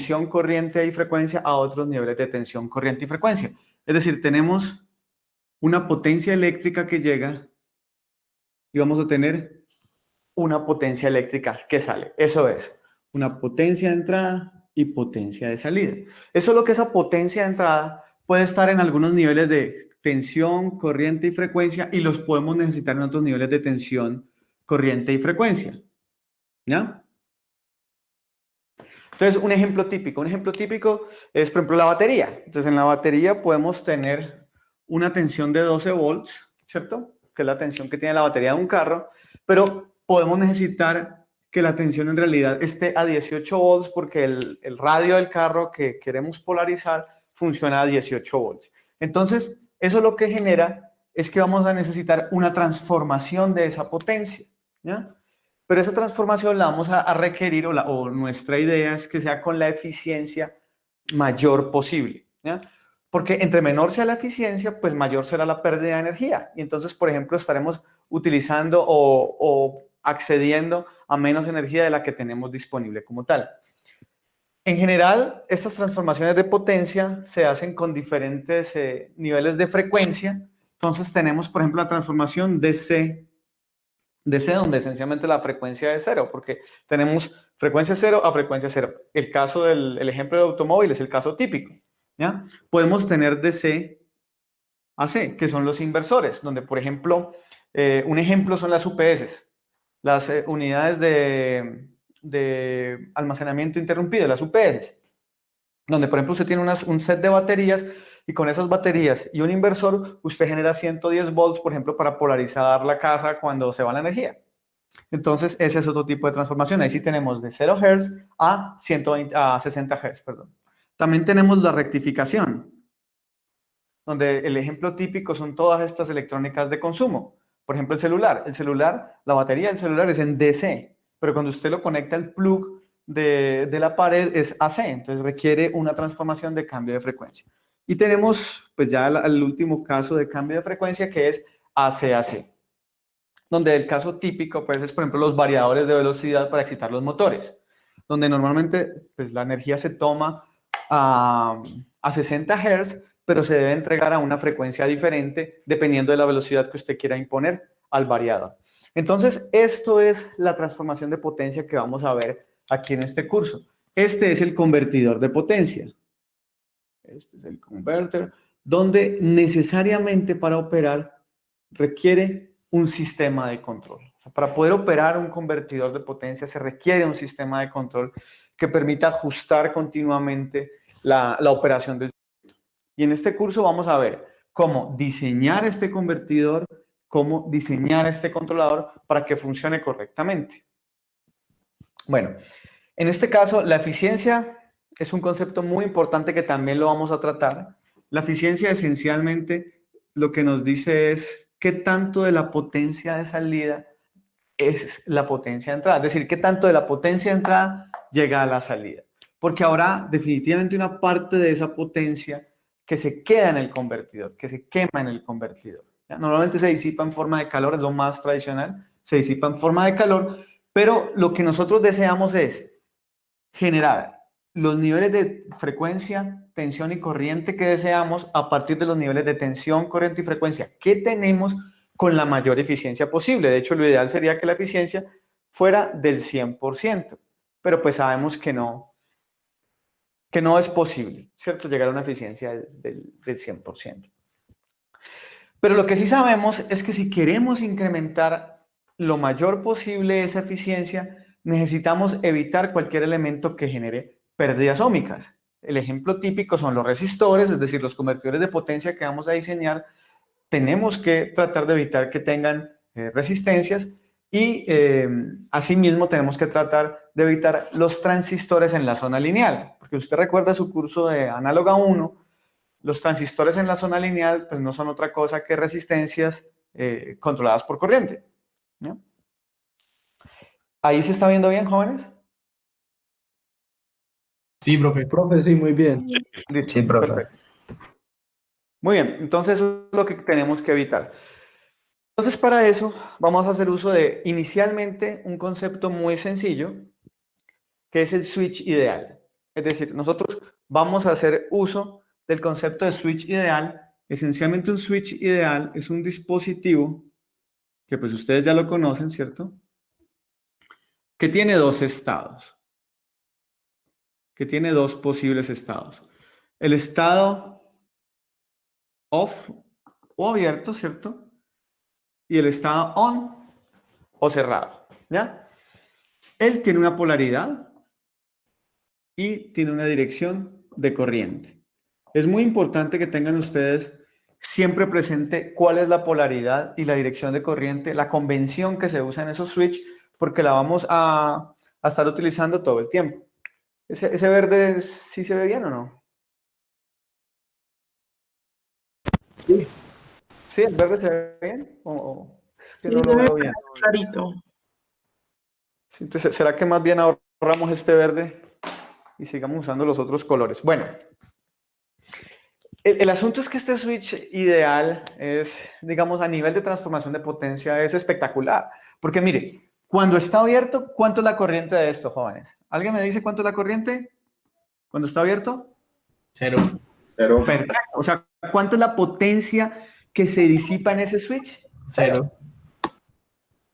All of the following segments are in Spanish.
tensión, corriente y frecuencia a otros niveles de tensión, corriente y frecuencia. Es decir, tenemos una potencia eléctrica que llega y vamos a tener una potencia eléctrica que sale. Eso es, una potencia de entrada y potencia de salida. Eso es lo que esa potencia de entrada puede estar en algunos niveles de tensión, corriente y frecuencia y los podemos necesitar en otros niveles de tensión, corriente y frecuencia. ¿Ya? Entonces, un ejemplo típico es, por ejemplo, la batería. Entonces, en la batería podemos tener una tensión de 12 volts, ¿cierto? Que es la tensión que tiene la batería de un carro, pero podemos necesitar que la tensión en realidad esté a 18 volts porque el radio del carro que queremos polarizar funciona a 18 volts. Entonces, eso lo que genera es que vamos a necesitar una transformación de esa potencia, ¿ya? Pero esa transformación la vamos a requerir o nuestra idea es que sea con la eficiencia mayor posible, ¿ya? Porque entre menor sea la eficiencia, pues mayor será la pérdida de energía. Y entonces, por ejemplo, estaremos utilizando o accediendo a menos energía de la que tenemos disponible como tal. En general, estas transformaciones de potencia se hacen con diferentes niveles de frecuencia. Entonces tenemos, por ejemplo, la transformación DC, donde esencialmente la frecuencia es cero, porque tenemos frecuencia cero a frecuencia cero. El caso el ejemplo del automóvil es el caso típico, ¿ya? Podemos tener de C a C, que son los inversores, donde, por ejemplo, un ejemplo son las UPS, las unidades de almacenamiento interrumpido, las UPS, donde, por ejemplo, usted tiene un set de baterías y con esas baterías y un inversor, usted genera 110 volts, por ejemplo, para polarizar la casa cuando se va la energía. Entonces, ese es otro tipo de transformación. Ahí sí tenemos de 0 Hz a 60 Hz, perdón. También tenemos la rectificación, donde el ejemplo típico son todas estas electrónicas de consumo. Por ejemplo, el celular. El celular, la batería del celular es en DC, pero cuando usted lo conecta al plug de la pared es AC, entonces requiere una transformación de cambio de frecuencia. Y tenemos, pues ya el último caso de cambio de frecuencia que es AC-AC, donde el caso típico pues es, por ejemplo, los variadores de velocidad para excitar los motores, donde normalmente pues, la energía se toma a 60 Hz, pero se debe entregar a una frecuencia diferente dependiendo de la velocidad que usted quiera imponer al variador. Entonces, esto es la transformación de potencia que vamos a ver aquí en este curso. Este es el convertidor de potencia. Este es el converter, donde necesariamente para operar requiere un sistema de control. O sea, para poder operar un convertidor de potencia se requiere un sistema de control que permita ajustar continuamente la operación del circuito. Y en este curso vamos a ver cómo diseñar este convertidor, cómo diseñar este controlador para que funcione correctamente. Bueno, en este caso, la eficiencia es un concepto muy importante que también lo vamos a tratar. La eficiencia esencialmente lo que nos dice es qué tanto de la potencia de salida es la potencia de entrada. Es decir, qué tanto de la potencia de entrada llega a la salida. Porque habrá definitivamente una parte de esa potencia que se queda en el convertidor, que se quema en el convertidor. ¿Ya? Normalmente se disipa en forma de calor, es lo más tradicional, se disipa en forma de calor, pero lo que nosotros deseamos es generar los niveles de frecuencia, tensión y corriente que deseamos a partir de los niveles de tensión, corriente y frecuencia que tenemos con la mayor eficiencia posible. De hecho, lo ideal sería que la eficiencia fuera del 100%, pero pues sabemos que no es posible, ¿cierto? Llegar a una eficiencia del 100%. Pero lo que sí sabemos es que si queremos incrementar lo mayor posible esa eficiencia, necesitamos evitar cualquier elemento que genere pérdidas óhmicas. El ejemplo típico son los resistores, es decir, los convertidores de potencia que vamos a diseñar. Tenemos que tratar de evitar que tengan resistencias y asimismo tenemos que tratar de evitar los transistores en la zona lineal, porque usted recuerda su curso de análoga 1, los transistores en la zona lineal pues no son otra cosa que resistencias controladas por corriente, ¿no? ¿Ahí se está viendo bien, jóvenes? Sí, profe. Profe, sí, muy bien. Listo, Sí, profe. perfecto. Muy bien, entonces eso es lo que tenemos que evitar. Entonces, para eso vamos a hacer uso de inicialmente un concepto muy sencillo, que es el switch ideal. Es decir, nosotros vamos a hacer uso del concepto de switch ideal. Esencialmente un switch ideal es un dispositivo que pues ustedes ya lo conocen, ¿cierto? Que tiene dos estados, que tiene dos posibles estados. El estado off o abierto, ¿cierto? Y el estado on o cerrado, ¿ya? Él tiene una polaridad y tiene una dirección de corriente. Es muy importante que tengan ustedes siempre presente cuál es la polaridad y la dirección de corriente, la convención que se usa en esos switch, porque la vamos a estar utilizando todo el tiempo. ¿Ese verde sí se ve bien o no? Sí, ¿Sí, el verde se ve bien? ¿O es que sí, no lo debe veo ver bien? más clarito. Entonces, ¿será que más bien ahorramos este verde y sigamos usando los otros colores? Bueno, el asunto es que este switch ideal es, digamos, a nivel de transformación de potencia es espectacular. Porque mire, cuando está abierto, ¿cuánto es la corriente de esto, jóvenes? ¿Alguien me dice cuánto es la corriente cuando está abierto? 0. Perfecto. O sea, ¿cuánto es la potencia que se disipa en ese switch? 0.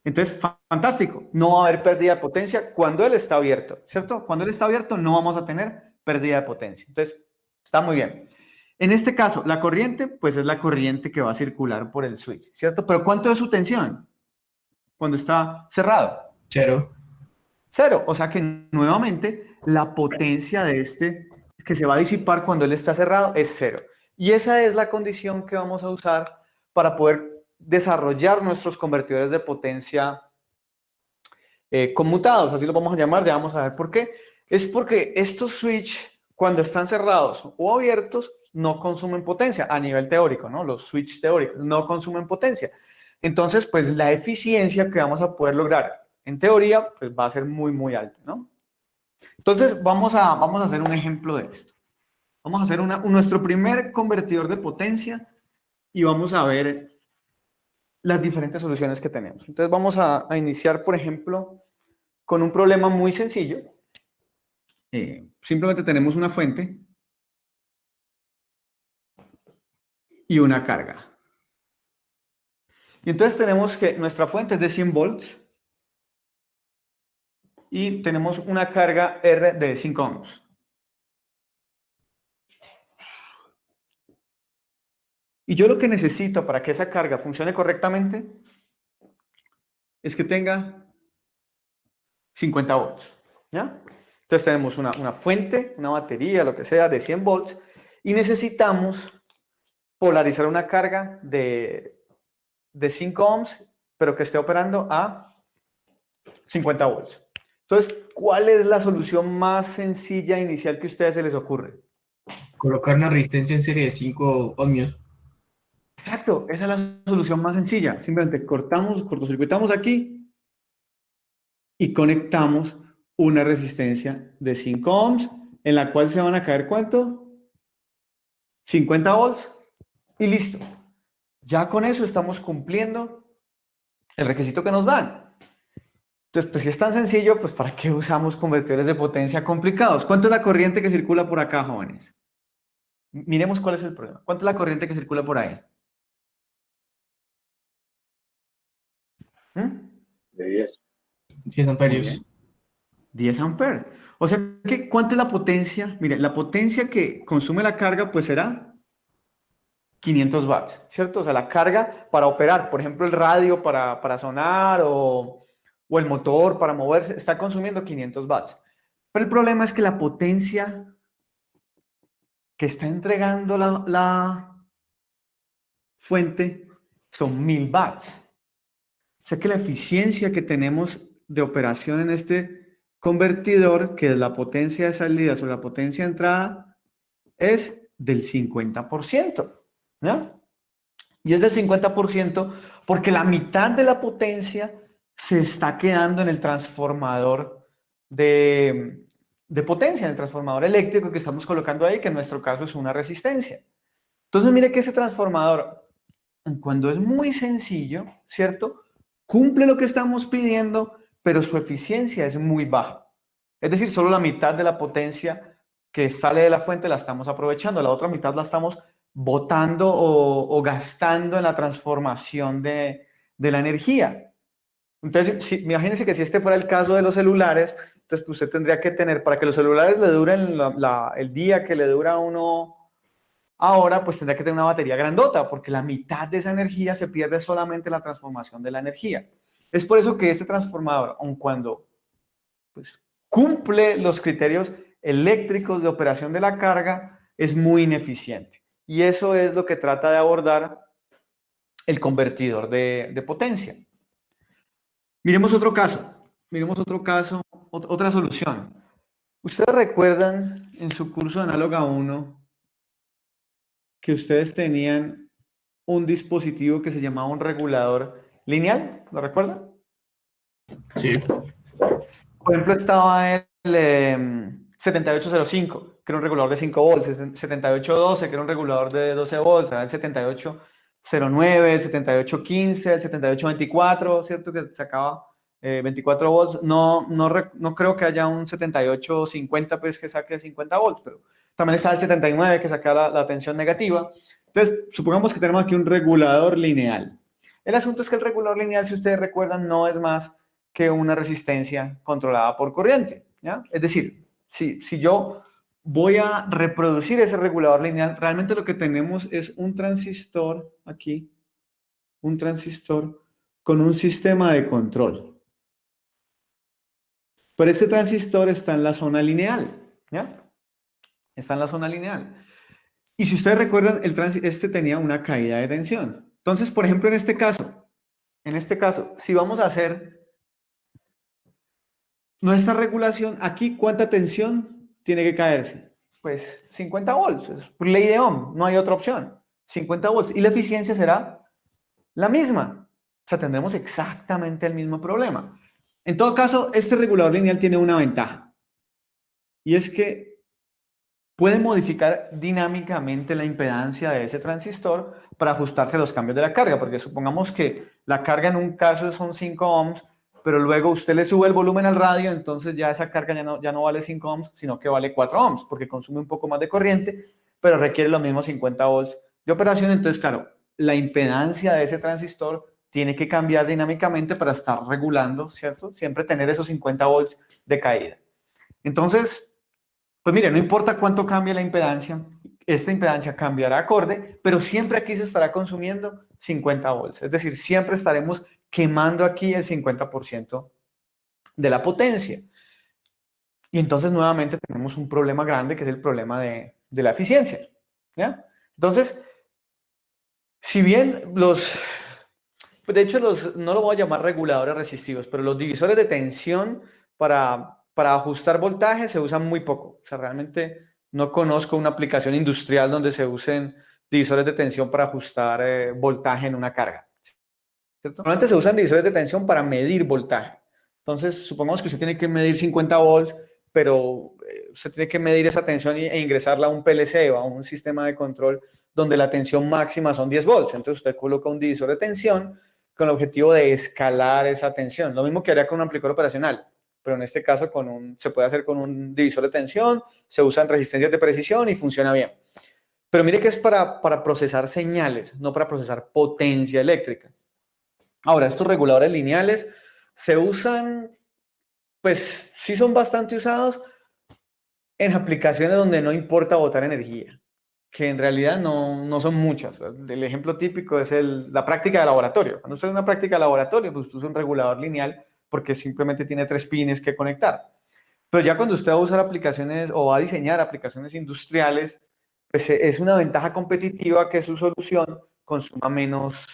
Entonces, fantástico. No va a haber pérdida de potencia cuando él está abierto, ¿cierto? Cuando él está abierto no vamos a tener pérdida de potencia. Entonces, está muy bien. En este caso, la corriente, pues es la corriente que va a circular por el switch, ¿cierto? Pero ¿cuánto es su tensión cuando está cerrado? 0. Cero. O sea que nuevamente la potencia de este que se va a disipar cuando él está cerrado es cero. Y esa es la condición que vamos a usar para poder desarrollar nuestros convertidores de potencia conmutados, así lo vamos a llamar, ya vamos a ver por qué. Es porque estos switch, cuando están cerrados o abiertos, no consumen potencia a nivel teórico, ¿no? Los switch teóricos no consumen potencia. Entonces, pues la eficiencia que vamos a poder lograr en teoría, pues va a ser muy, muy alta, ¿no? Entonces, vamos a hacer un ejemplo de esto. Vamos a hacer nuestro primer convertidor de potencia y vamos a ver las diferentes soluciones que tenemos. Entonces, vamos a iniciar, por ejemplo, con un problema muy sencillo. Simplemente tenemos una fuente y una carga. Y entonces tenemos que nuestra fuente es de 100 volts y tenemos una carga R de 5 ohms. Y yo lo que necesito para que esa carga funcione correctamente es que tenga 50 volts. ¿Ya? Entonces tenemos una fuente, una batería, lo que sea, de 100 volts y necesitamos polarizar una carga de 5 ohms, pero que esté operando a 50 volts. Entonces, ¿cuál es la solución más sencilla inicial que a ustedes se les ocurre? Colocar una resistencia en serie de 5 ohmios. Exacto, esa es la solución más sencilla. Simplemente cortocircuitamos aquí y conectamos una resistencia de 5 ohms en la cual se van a caer ¿cuánto? 50 volts y listo. Ya con eso estamos cumpliendo el requisito que nos dan. Entonces, pues si es tan sencillo, pues ¿para qué usamos convertidores de potencia complicados? ¿Cuánto es la corriente que circula por acá, jóvenes? Miremos cuál es el problema. ¿Cuánto es la corriente que circula por ahí? ¿Mm? De 10. 10 Muy amperios. bien. 10 amperes. O sea que, ¿cuánto es la potencia? Mire, la potencia que consume la carga, pues será 500 watts, ¿cierto? O sea, la carga para operar, por ejemplo, el radio para sonar o el motor para moverse, está consumiendo 500 watts. Pero el problema es que la potencia que está entregando la fuente son 1000 watts. O sea que la eficiencia que tenemos de operación en este convertidor, que es la potencia de salida sobre la potencia de entrada, es del 50%. ¿Ya? Y es del 50% porque la mitad de la potencia se está quedando en el transformador de potencia, en el transformador eléctrico que estamos colocando ahí, que en nuestro caso es una resistencia. Entonces, mire que ese transformador, cuando es muy sencillo, ¿cierto? Cumple lo que estamos pidiendo, pero su eficiencia es muy baja. Es decir, solo la mitad de la potencia que sale de la fuente la estamos aprovechando, la otra mitad la estamos botando o gastando en la transformación de la energía. Entonces, imagínense que si este fuera el caso de los celulares, entonces pues, usted tendría que tener, para que los celulares le duren el día que le dura a uno ahora, pues tendría que tener una batería grandota, porque la mitad de esa energía se pierde solamente en la transformación de la energía. Es por eso que este transformador, aun cuando pues, cumple los criterios eléctricos de operación de la carga, es muy ineficiente. Y eso es lo que trata de abordar el convertidor de potencia. Miremos otro caso, otra solución. ¿Ustedes recuerdan en su curso de Análoga 1 que ustedes tenían un dispositivo que se llamaba un regulador lineal? ¿Lo recuerdan? Sí. Por ejemplo, estaba el 7805, que era un regulador de 5 volts, el 7812, que era un regulador de 12 volts, el 7809, el 7815, el 7824, ¿cierto? Que sacaba 24 volts. No creo que haya un 7850 pues, que saque 50 volts, pero también está el 79 que saca la tensión negativa. Entonces, supongamos que tenemos aquí un regulador lineal. El asunto es que el regulador lineal, si ustedes recuerdan, no es más que una resistencia controlada por corriente, ¿ya? Es decir, si yo voy a reproducir ese regulador lineal, realmente lo que tenemos es un transistor aquí, un transistor con un sistema de control. Pero este transistor está en la zona lineal, ¿ya? Está en la zona lineal. Y si ustedes recuerdan, este tenía una caída de tensión. Entonces, por ejemplo, en este caso, si vamos a hacer nuestra regulación, aquí, ¿cuánta tensión tiene que caerse? Pues 50 volts, es por ley de Ohm, no hay otra opción. 50 volts. Y la eficiencia será la misma. O sea, tendremos exactamente el mismo problema. En todo caso, este regulador lineal tiene una ventaja. Y es que puede modificar dinámicamente la impedancia de ese transistor para ajustarse a los cambios de la carga. Porque supongamos que la carga en un caso son 5 ohms, pero luego usted le sube el volumen al radio, entonces ya esa carga ya no vale 5 ohms, sino que vale 4 ohms, porque consume un poco más de corriente, pero requiere los mismos 50 volts de operación. Entonces, claro, la impedancia de ese transistor tiene que cambiar dinámicamente para estar regulando, ¿cierto? Siempre tener esos 50 volts de caída. Entonces, pues mire, no importa cuánto cambie la impedancia, esta impedancia cambiará acorde, pero siempre aquí se estará consumiendo 50 volts. Es decir, siempre estaremos quemando aquí el 50% de la potencia. Y entonces nuevamente tenemos un problema grande que es el problema de la eficiencia, ¿ya? Entonces, si bien de hecho no lo voy a llamar reguladores resistivos, pero los divisores de tensión para ajustar voltaje se usan muy poco. O sea, realmente no conozco una aplicación industrial donde se usen divisores de tensión para ajustar voltaje en una carga, ¿cierto? Normalmente se usan divisores de tensión para medir voltaje. Entonces, supongamos que usted tiene que medir 50 volts, pero usted tiene que medir esa tensión e ingresarla a un PLC o a un sistema de control donde la tensión máxima son 10 volts. Entonces, usted coloca un divisor de tensión con el objetivo de escalar esa tensión. Lo mismo que haría con un amplificador operacional, pero en este caso se puede hacer con un divisor de tensión, se usan resistencias de precisión y funciona bien. Pero mire que es para procesar señales, no para procesar potencia eléctrica. Ahora, estos reguladores lineales se usan, pues sí son bastante usados en aplicaciones donde no importa botar energía, que en realidad no son muchas. El ejemplo típico es la práctica de laboratorio. Cuando usted hace una práctica de laboratorio, pues usted usa un regulador lineal porque simplemente tiene 3 pines que conectar. Pero ya cuando usted va a usar aplicaciones o va a diseñar aplicaciones industriales, pues es una ventaja competitiva que su solución consuma menos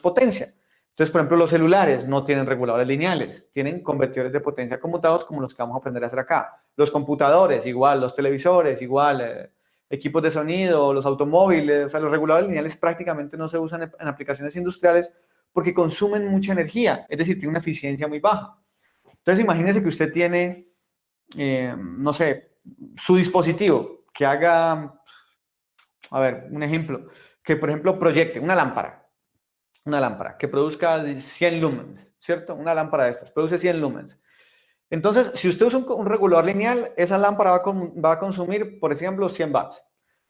potencia. Entonces, por ejemplo, los celulares no tienen reguladores lineales, tienen convertidores de potencia conmutados como los que vamos a aprender a hacer acá. Los computadores, igual, los televisores, igual, equipos de sonido, los automóviles, o sea, los reguladores lineales prácticamente no se usan en aplicaciones industriales porque consumen mucha energía, es decir, tienen una eficiencia muy baja. Entonces, imagínese que usted tiene, no sé, su dispositivo que haga, a ver, un ejemplo, que por ejemplo proyecte una lámpara que produzca 100 lumens, ¿cierto? Una lámpara de estas produce 100 lumens. Entonces, si usted usa un regulador lineal, esa lámpara va a consumir, por ejemplo, 100 watts.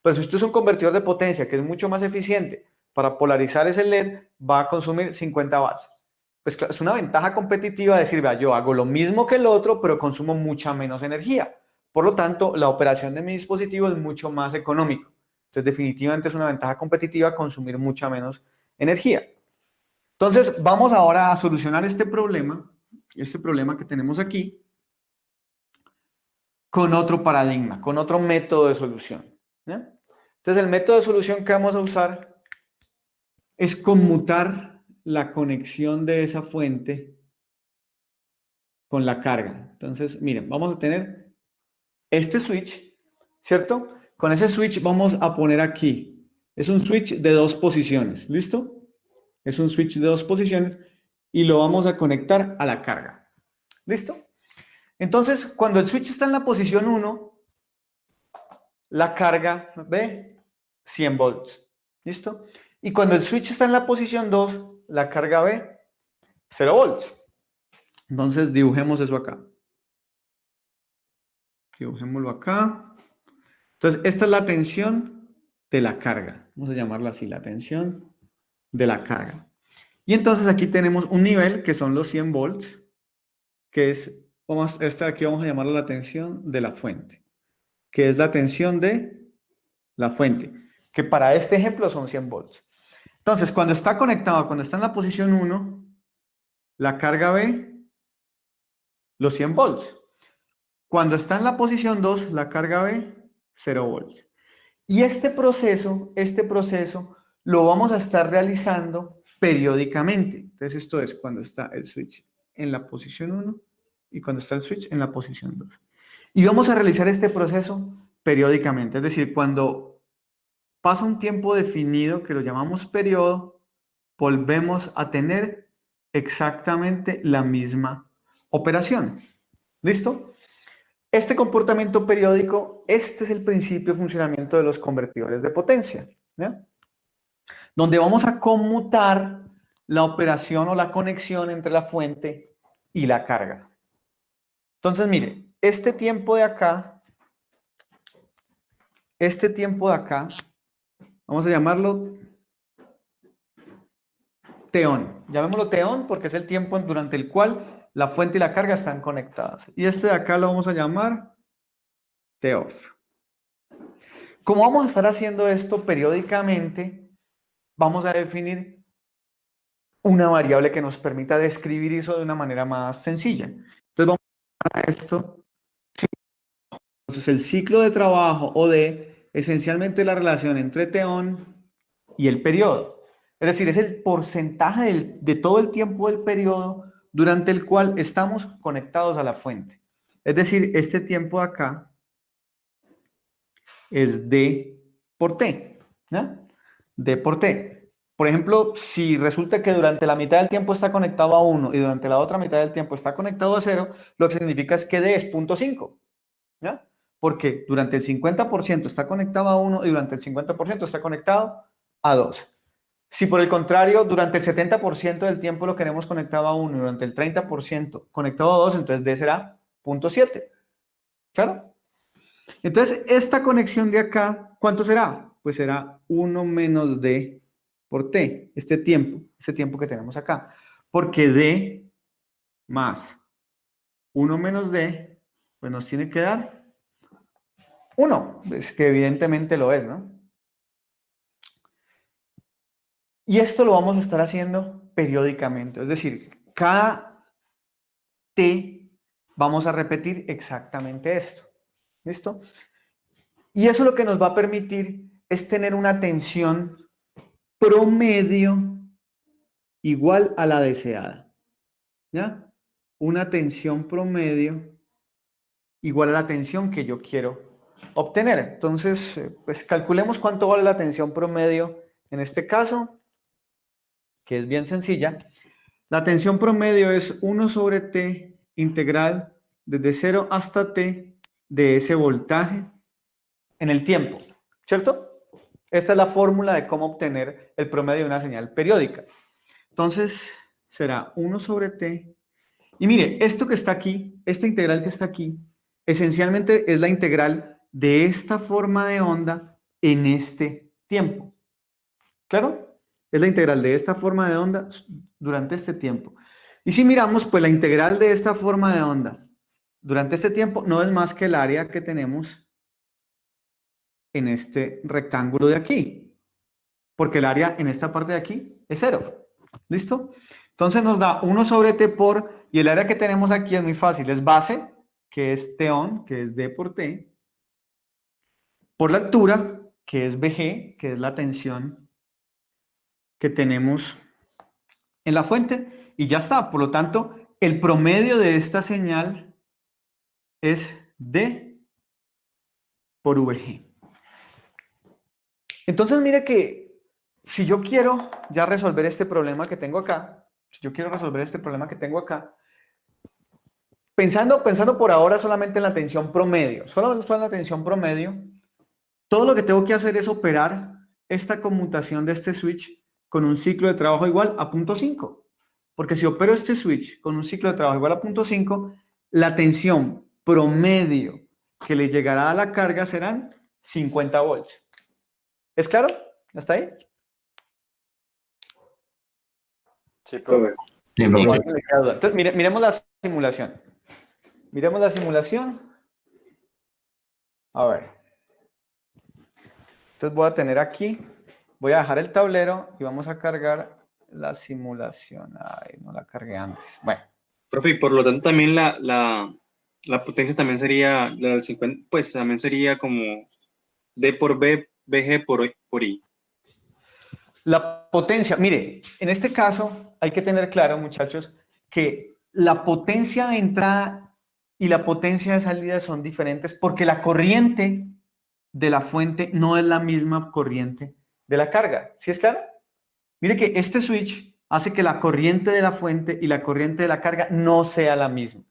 Pero si usted usa un convertidor de potencia que es mucho más eficiente para polarizar ese LED, va a consumir 50 watts. Pues claro, es una ventaja competitiva decir, vea, yo hago lo mismo que el otro, pero consumo mucha menos energía. Por lo tanto, la operación de mi dispositivo es mucho más económico. Entonces, definitivamente es una ventaja competitiva consumir mucha menos energía. Entonces, vamos ahora a solucionar este problema que tenemos aquí, con otro paradigma, con otro método de solución. ¿Ya? Entonces, el método de solución que vamos a usar es conmutar la conexión de esa fuente con la carga. Entonces, miren, vamos a tener este switch, ¿cierto? Con ese switch vamos a poner aquí. Es un switch de 2 posiciones, ¿listo? Es un switch de 2 posiciones y lo vamos a conectar a la carga. ¿Listo? Entonces, cuando el switch está en la posición 1, la carga, ¿ve? 100 volts. ¿Listo? Y cuando el switch está en la posición 2, la carga, ¿ve? 0 volts. Entonces, dibujemos eso acá. Dibujémoslo acá. Entonces, esta es la tensión de la carga. Vamos a llamarla así, la tensión de la carga. Y entonces aquí tenemos un nivel que son los 100 volts, que es, esta de aquí vamos a llamarlo la tensión de la fuente, que es la tensión de la fuente, que para este ejemplo son 100 volts. Entonces, cuando está conectado, cuando está en la posición 1, la carga ve los 100 volts. Cuando está en la posición 2, la carga ve 0 volts. Y este proceso lo vamos a estar realizando periódicamente. Entonces, esto es cuando está el switch en la posición 1 y cuando está el switch en la posición 2. Y vamos a realizar este proceso periódicamente. Es decir, cuando pasa un tiempo definido, que lo llamamos periodo, volvemos a tener exactamente la misma operación. ¿Listo? Este comportamiento periódico, este es el principio de funcionamiento de los convertidores de potencia, ¿ya? Donde vamos a conmutar la operación o la conexión entre la fuente y la carga. Entonces, mire, este tiempo de acá, vamos a llamarlo T-on. Llamémoslo T-on porque es el tiempo durante el cual la fuente y la carga están conectadas. Y este de acá lo vamos a llamar T-off. Como vamos a estar haciendo esto periódicamente, vamos a definir una variable que nos permita describir eso de una manera más sencilla. Entonces vamos a llamar a esto. Entonces el ciclo de trabajo o de esencialmente la relación entre T-on y el periodo. Es decir, es el porcentaje de todo el tiempo del periodo durante el cual estamos conectados a la fuente. Es decir, este tiempo de acá es D por T, ¿no? D por T. Por ejemplo, si resulta que durante la mitad del tiempo está conectado a 1 y durante la otra mitad del tiempo está conectado a 0, lo que significa es que D es 0.5, ¿ya? Porque durante el 50% está conectado a 1 y durante el 50% está conectado a 2. Si por el contrario, durante el 70% del tiempo lo queremos conectado a 1 y durante el 30% conectado a 2, entonces D será 0.7. ¿Claro? Entonces, esta conexión de acá, ¿cuánto será? Pues será 1 menos D por T, este tiempo que tenemos acá. Porque D más 1 menos D, pues nos tiene que dar 1, es que evidentemente lo es, ¿no? Y esto lo vamos a estar haciendo periódicamente, es decir, cada T vamos a repetir exactamente esto. ¿Listo? Y eso lo que nos va a permitir es tener una tensión promedio igual a la deseada. ¿Ya? Una tensión promedio igual a la tensión que yo quiero obtener. Entonces, pues calculemos cuánto vale la tensión promedio en este caso, que es bien sencilla. La tensión promedio es 1 sobre T integral desde 0 hasta T de ese voltaje en el tiempo, ¿cierto? Esta es la fórmula de cómo obtener el promedio de una señal periódica. Entonces, será 1 sobre T Y mire, esto que está aquí, esta integral que está aquí, esencialmente es la integral de esta forma de onda en este tiempo. ¿Claro? Es la integral de esta forma de onda durante este tiempo. Y si miramos, pues la integral de esta forma de onda durante este tiempo no es más que el área que tenemos en este rectángulo de aquí. Porque el área en esta parte de aquí es 0. ¿Listo? Entonces nos da 1 sobre t por, y el área que tenemos aquí es muy fácil, es base, que es t-on, que es d por t, por la altura, que es bg, que es la tensión que tenemos en la fuente, y ya está. Por lo tanto, el promedio de esta señal es d por vg. Entonces mire que si yo quiero ya resolver este problema que tengo acá, pensando por ahora solamente en la tensión promedio, solo en la tensión promedio, todo lo que tengo que hacer es operar esta conmutación de este switch con un ciclo de trabajo igual a 0.5. Porque si opero este switch con un ciclo de trabajo igual a 0.5, la tensión promedio que le llegará a la carga serán 50 volts. ¿Es claro? ¿Hasta ahí? Sí, profe. Bien, Igual profe. que le queda duda. Entonces, miremos la simulación. Miremos la simulación. A ver. Entonces voy a tener aquí, voy a dejar el tablero y vamos a cargar la simulación. Ay, no la cargué antes. Bueno, Profe, y por lo tanto también la potencia también sería, la del 50, pues también sería como D por B, BG por I. la potencia, mire, en este caso hay que tener claro, muchachos, que la potencia de entrada y la potencia de salida son diferentes porque la corriente de la fuente no es la misma corriente de la carga. ¿Sí es claro? Mire que este switch hace que la corriente de la fuente y la corriente de la carga no sea la misma.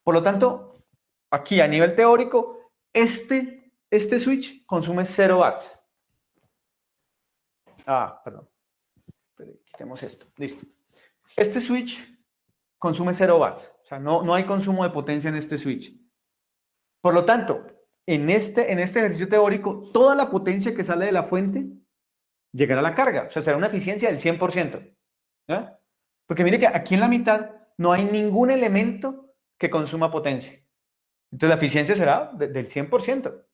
Por lo tanto, aquí a nivel teórico, este switch consume 0 watts. Ah, perdón. Quitemos esto. Listo. Este switch consume 0 watts. O sea, no hay consumo de potencia en este switch. Por lo tanto, en este ejercicio teórico, toda la potencia que sale de la fuente llegará a la carga. O sea, será una eficiencia del 100%. ¿Ya? Porque mire que aquí en la mitad no hay ningún elemento que consuma potencia. Entonces la eficiencia será del 100%.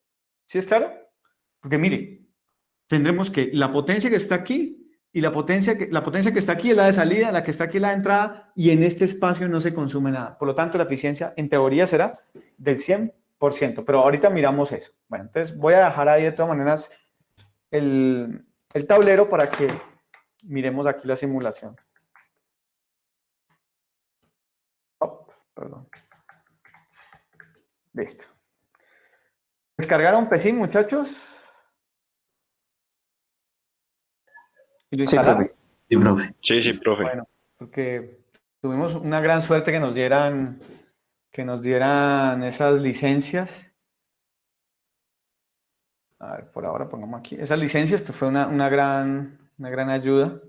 ¿Sí es claro? Porque mire, tendremos que la potencia que está aquí y la potencia que está aquí es la de salida, la que está aquí es la de entrada, y en este espacio no se consume nada. Por lo tanto, la eficiencia en teoría será del 100%. Pero ahorita miramos eso. Bueno, entonces voy a dejar ahí de todas maneras el tablero para que miremos aquí la simulación. Oh, perdón. Listo. ¿Descargaron PESIM, muchachos? ¿Y lo Sí, instalaron? profe. Sí, profe. Sí, profe. Bueno, porque tuvimos una gran suerte que nos dieran esas licencias. A ver, por ahora pongamos aquí. Esas licencias pues fue una gran ayuda.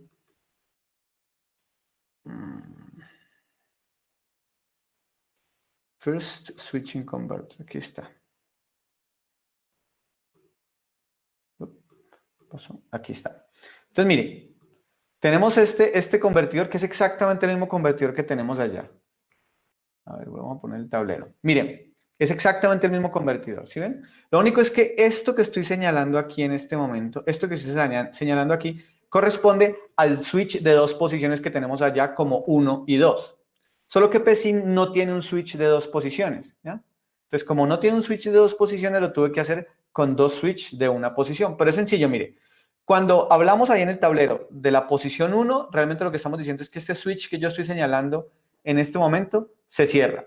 First switching converter, aquí está. Aquí está. Entonces, mire, tenemos este convertidor que es exactamente el mismo convertidor que tenemos allá. A ver, vamos a poner el tablero. Miren, es exactamente el mismo convertidor, ¿sí ven? Lo único es que esto que estoy señalando aquí en este momento, esto que estoy señalando aquí, corresponde al switch de 2 posiciones que tenemos allá como 1 y 2. Solo que PESIM no tiene un switch de 2 posiciones, ¿ya? Entonces, como no tiene un switch de 2 posiciones, lo tuve que hacer con 2 switches de una posición. Pero es sencillo, mire. Cuando hablamos ahí en el tablero de la posición 1, realmente lo que estamos diciendo es que este switch que yo estoy señalando en este momento se cierra.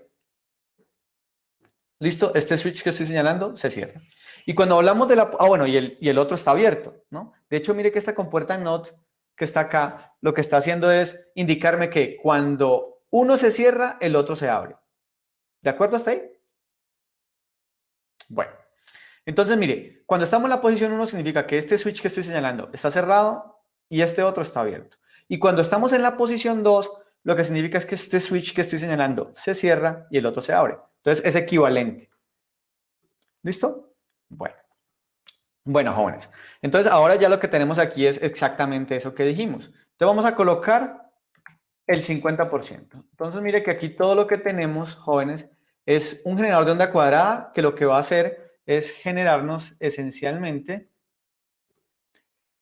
¿Listo? Este switch que estoy señalando se cierra. Y cuando hablamos de la... Ah, bueno, y el otro está abierto, ¿no? De hecho, mire que esta compuerta NOT que está acá, lo que está haciendo es indicarme que cuando uno se cierra, el otro se abre. ¿De acuerdo hasta ahí? Bueno. Entonces, mire, cuando estamos en la posición 1 significa que este switch que estoy señalando está cerrado y este otro está abierto. Y cuando estamos en la posición 2, lo que significa es que este switch que estoy señalando se cierra y el otro se abre. Entonces, es equivalente. ¿Listo? Bueno. Bueno, jóvenes. Entonces, ahora ya lo que tenemos aquí es exactamente eso que dijimos. Entonces, vamos a colocar el 50%. Entonces, mire que aquí todo lo que tenemos, jóvenes, es un generador de onda cuadrada que lo que va a hacer es generarnos esencialmente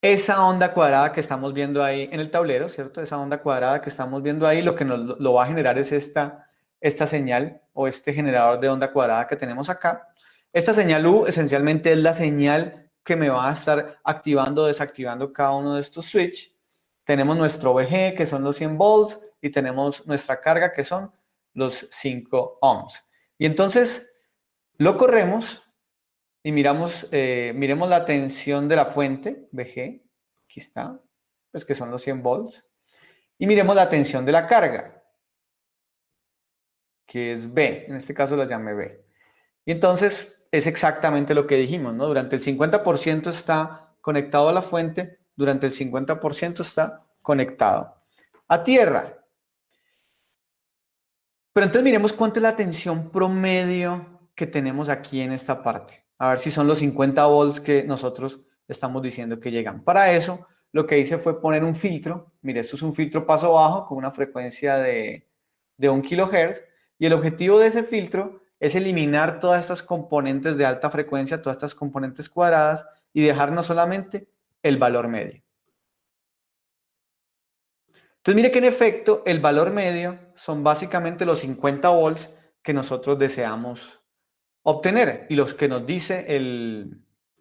esa onda cuadrada que estamos viendo ahí en el tablero, ¿cierto? Esa onda cuadrada que estamos viendo ahí, lo que nos lo va a generar es esta señal o este generador de onda cuadrada que tenemos acá. Esta señal U esencialmente es la señal que me va a estar activando o desactivando cada uno de estos switches. Tenemos nuestro VG, que son los 100 volts, y tenemos nuestra carga, que son los 5 ohms. Y entonces lo corremos y miremos la tensión de la fuente, VG, aquí está, pues que son los 100 volts, y miremos la tensión de la carga, que es B, en este caso la llamé B. Y entonces es exactamente lo que dijimos, ¿no? Durante el 50% está conectado a la fuente, durante el 50% está conectado a tierra. Pero entonces miremos cuánto es la tensión promedio que tenemos aquí en esta parte. A ver si son los 50 volts que nosotros estamos diciendo que llegan. Para eso, lo que hice fue poner un filtro. Mire, esto es un filtro paso bajo con una frecuencia de 1 kHz. Y el objetivo de ese filtro es eliminar todas estas componentes de alta frecuencia, todas estas componentes cuadradas, y dejarnos solamente el valor medio. Entonces, mire que en efecto el valor medio son básicamente los 50 volts que nosotros deseamos obtener y los que nos dice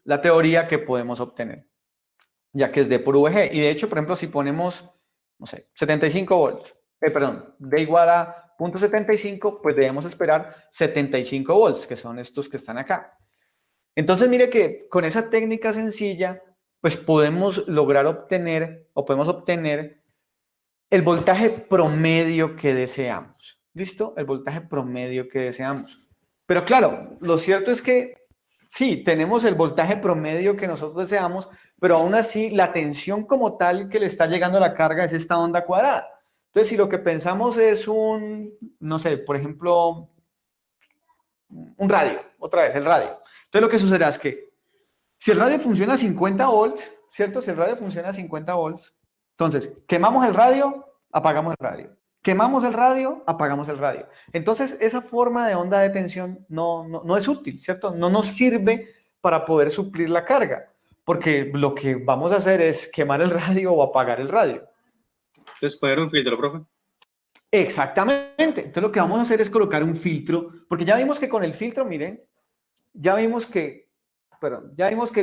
la teoría que podemos obtener, ya que es D por VG. Y de hecho, por ejemplo, si ponemos, no sé, 75 volts, perdón, D igual a 0.75, pues debemos esperar 75 volts, que son estos que están acá. Entonces, mire que con esa técnica sencilla, pues podemos lograr obtener, o podemos obtener el voltaje promedio que deseamos. ¿Listo? El voltaje promedio que deseamos. Pero claro, lo cierto es que sí, tenemos el voltaje promedio que nosotros deseamos, pero aún así la tensión como tal que le está llegando a la carga es esta onda cuadrada. Entonces, si lo que pensamos es no sé, por ejemplo, un radio, otra vez, el radio. Entonces, lo que sucederá es que si el radio funciona a 50 volts, ¿cierto? Si el radio funciona a 50 volts, entonces, quemamos el radio, apagamos el radio. Quemamos el radio, apagamos el radio. Entonces, esa forma de onda de tensión no es útil, ¿cierto? No nos sirve para poder suplir la carga, porque lo que vamos a hacer es quemar el radio o apagar el radio. Entonces, poner un filtro, profe. Exactamente. Entonces, lo que vamos a hacer es colocar un filtro, porque ya vimos que con el filtro, miren, ya vimos que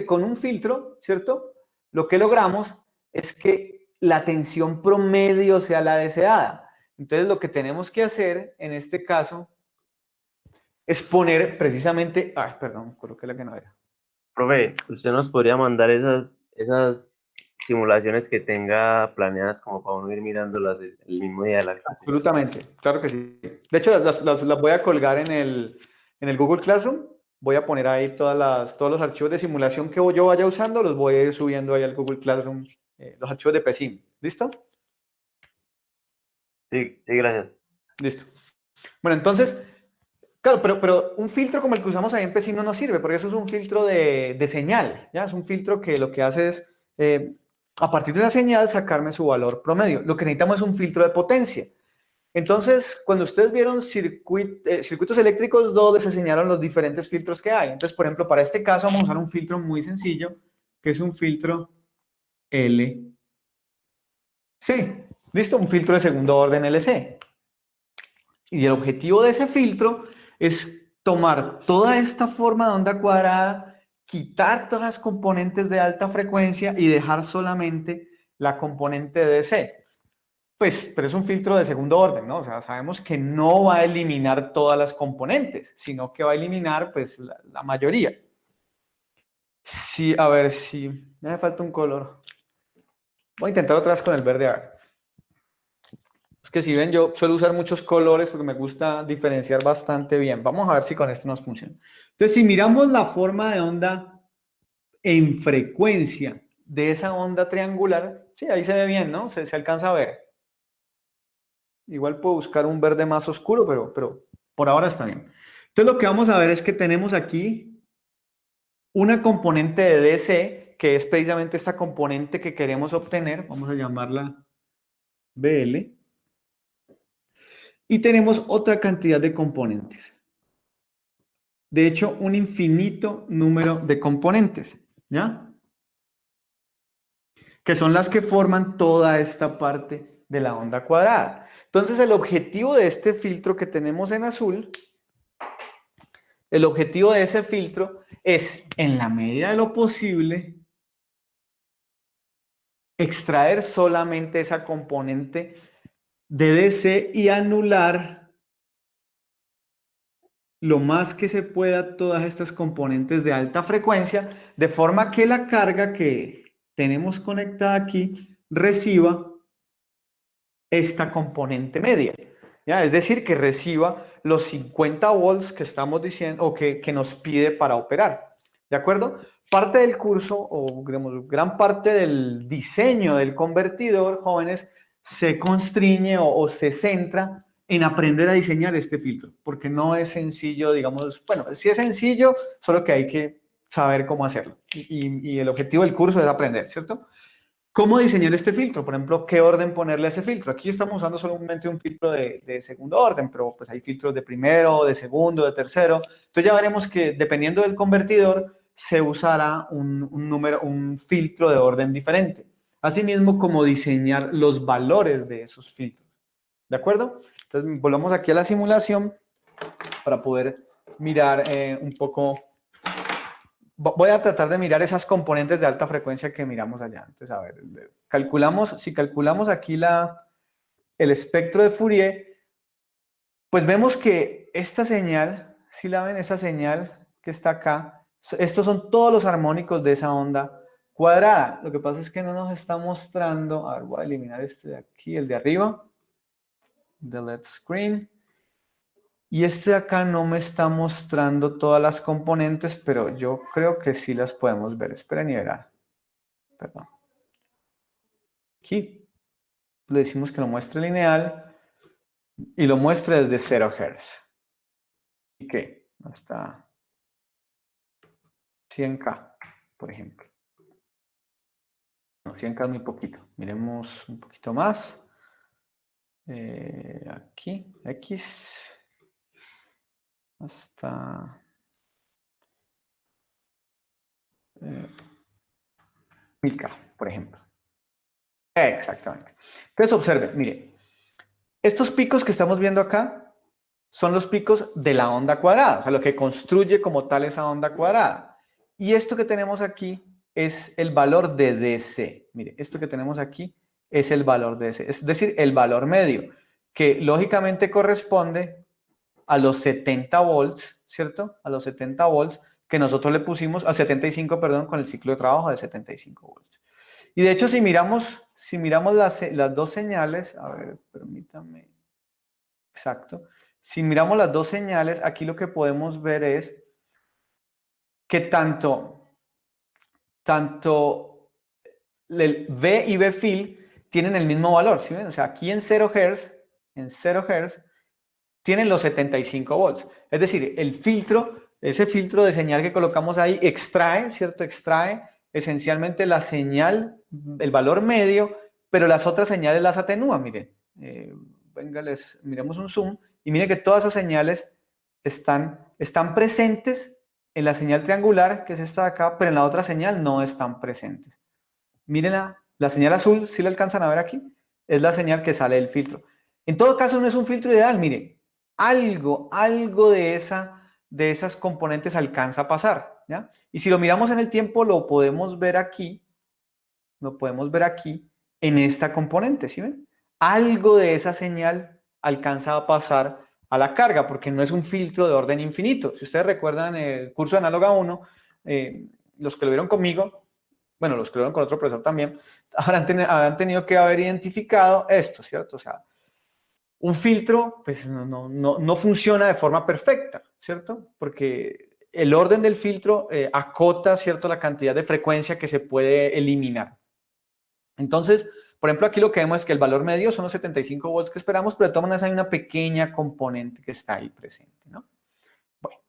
con un filtro, ¿cierto? Lo que logramos es que la tensión promedio sea la deseada. Entonces, lo que tenemos que hacer en este caso es poner precisamente... Ay, perdón, coloqué la que no era. Profe, ¿usted nos podría mandar esas simulaciones que tenga planeadas como para uno ir mirándolas el mismo día de la clase? Absolutamente, claro que sí. De hecho, las voy a colgar en el Google Classroom. Voy a poner ahí todos los archivos de simulación que yo vaya usando, los voy a ir subiendo ahí al Google Classroom, los archivos de PSIM. ¿Listo? Sí, gracias. Listo. Bueno, entonces, claro, pero un filtro como el que usamos ahí en PSIM no nos sirve, porque eso es un filtro de señal, ¿ya? Es un filtro que lo que hace es, a partir de una señal, sacarme su valor promedio. Lo que necesitamos es un filtro de potencia. Entonces, cuando ustedes vieron circuitos eléctricos donde se enseñaron los diferentes filtros que hay. Entonces, por ejemplo, para este caso vamos a usar un filtro muy sencillo, que es un filtro LC. ¿Listo? Un filtro de segundo orden LC. Y el objetivo de ese filtro es tomar toda esta forma de onda cuadrada, quitar todas las componentes de alta frecuencia y dejar solamente la componente DC. Pues, pero es un filtro de segundo orden, ¿no? O sea, sabemos que no va a eliminar todas las componentes, sino que va a eliminar, pues, la mayoría. Sí, a ver si me hace falta un color. Voy a intentar otra vez con el verde. A ver. Es que si ven, yo suelo usar muchos colores porque me gusta diferenciar bastante bien. Vamos a ver si con esto nos funciona. Entonces, si miramos la forma de onda en frecuencia de esa onda triangular, sí, ahí se ve bien, ¿no? Se alcanza a ver. Igual puedo buscar un verde más oscuro, pero por ahora está bien. Entonces lo que vamos a ver es que tenemos aquí una componente de DC, que es precisamente esta componente que queremos obtener. Vamos a llamarla BL. Y tenemos otra cantidad de componentes. De hecho, un infinito número de componentes, ¿ya? Que son las que forman toda esta parte de la onda cuadrada. Entonces, el objetivo de este filtro que tenemos en azul, el objetivo de ese filtro es, en la medida de lo posible, extraer solamente esa componente de DC y anular lo más que se pueda todas estas componentes de alta frecuencia, de forma que la carga que tenemos conectada aquí reciba esta componente media, ¿ya? Es decir, que reciba los 50 volts que estamos diciendo o que nos pide para operar, ¿de acuerdo? Parte del curso, o digamos, gran parte del diseño del convertidor, jóvenes, se constriñe o se centra en aprender a diseñar este filtro, porque no es sencillo, digamos, bueno, sí es sencillo, solo que hay que saber cómo hacerlo. Y el objetivo del curso es aprender, ¿cierto? ¿Cómo diseñar este filtro? Por ejemplo, ¿qué orden ponerle a ese filtro? Aquí estamos usando solamente un filtro de segundo orden, pero pues hay filtros de primero, de segundo, de tercero. Entonces ya veremos que dependiendo del convertidor se usará un filtro de orden diferente. Asimismo, como diseñar los valores de esos filtros. ¿De acuerdo? Entonces, volvamos aquí a la simulación para poder mirar un poco. Voy a tratar de mirar esas componentes de alta frecuencia que miramos allá. Entonces, a ver, si calculamos aquí el espectro de Fourier, pues vemos que esta señal, si la ven, esa señal que está acá, estos son todos los armónicos de esa onda cuadrada. Lo que pasa es que no nos está mostrando, a ver, voy a eliminar este de aquí, el de arriba, delete screen. Y este de acá no me está mostrando todas las componentes, pero yo creo que sí las podemos ver. Esperen y verán. Perdón. Aquí le decimos que lo muestre lineal y lo muestre desde 0 Hz. ¿Y qué? Hasta 100K, por ejemplo. No, 100K es muy poquito. Miremos un poquito más. Aquí, X. Hasta 1000K, por ejemplo. Exactamente. Entonces observen, mire, estos picos que estamos viendo acá son los picos de la onda cuadrada, o sea, lo que construye como tal esa onda cuadrada. Y esto que tenemos aquí es el valor de DC. Mire, esto que tenemos aquí es el valor de DC, es decir, el valor medio, que lógicamente corresponde a los 70 volts, ¿cierto? A los 70 volts que nosotros le pusimos, a 75, perdón, con el ciclo de trabajo de 75 volts. Y de hecho, si miramos las dos señales, a ver, permítame, exacto. Si miramos las dos señales, aquí lo que podemos ver es que tanto el V y V fill tienen el mismo valor, ¿sí ven? O sea, aquí en 0 Hz, tienen los 75 volts. Es decir, ese filtro de señal que colocamos ahí extrae, ¿cierto? Extrae esencialmente la señal, el valor medio, pero las otras señales las atenúa, miren. Venga, miremos un zoom y miren que todas esas señales están presentes en la señal triangular, que es esta de acá, pero en la otra señal no están presentes. Miren la señal azul, ¿sí la alcanzan a ver aquí? Es la señal que sale del filtro. En todo caso, no es un filtro ideal, miren. Algo de esas componentes alcanza a pasar, ¿ya? Y si lo miramos en el tiempo, lo podemos ver aquí en esta componente, ¿sí ven? Algo de esa señal alcanza a pasar a la carga, porque no es un filtro de orden infinito. Si ustedes recuerdan el curso de Análoga 1, los que lo vieron conmigo, bueno, los que lo vieron con otro profesor también, habrán tenido que haber identificado esto, ¿cierto? O sea, un filtro pues no funciona de forma perfecta, ¿cierto? Porque el orden del filtro acota, ¿cierto?, la cantidad de frecuencia que se puede eliminar. Entonces, Por ejemplo, aquí lo que vemos es que el valor medio son los 75 volts que esperamos, pero de todas maneras hay una pequeña componente que está ahí presente, ¿no? Bueno,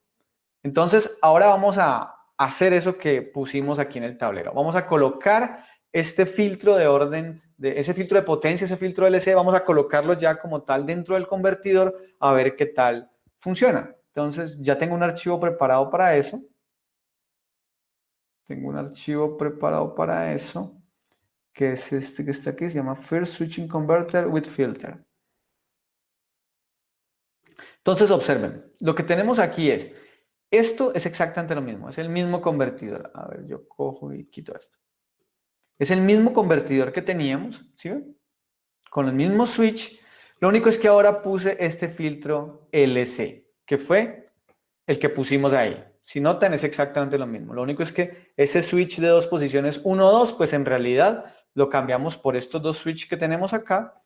entonces ahora vamos a hacer eso que pusimos aquí en el tablero. Vamos a colocar este filtro de orden, ese filtro de potencia, ese filtro LC, vamos a colocarlo ya como tal dentro del convertidor a ver qué tal funciona. Entonces ya tengo un archivo preparado para eso. Tengo un archivo preparado para eso, que es este que está aquí, se llama First Switching Converter with Filter. Entonces observen, lo que tenemos aquí esto es exactamente lo mismo, es el mismo convertidor. A ver, yo cojo y quito esto. Es el mismo convertidor que teníamos, ¿sí ven? Con el mismo switch. Lo único es que ahora puse este filtro LC, que fue el que pusimos ahí. Si notan, es exactamente lo mismo. Lo único es que ese switch de dos posiciones 1, 2, pues en realidad lo cambiamos por estos dos switches que tenemos acá.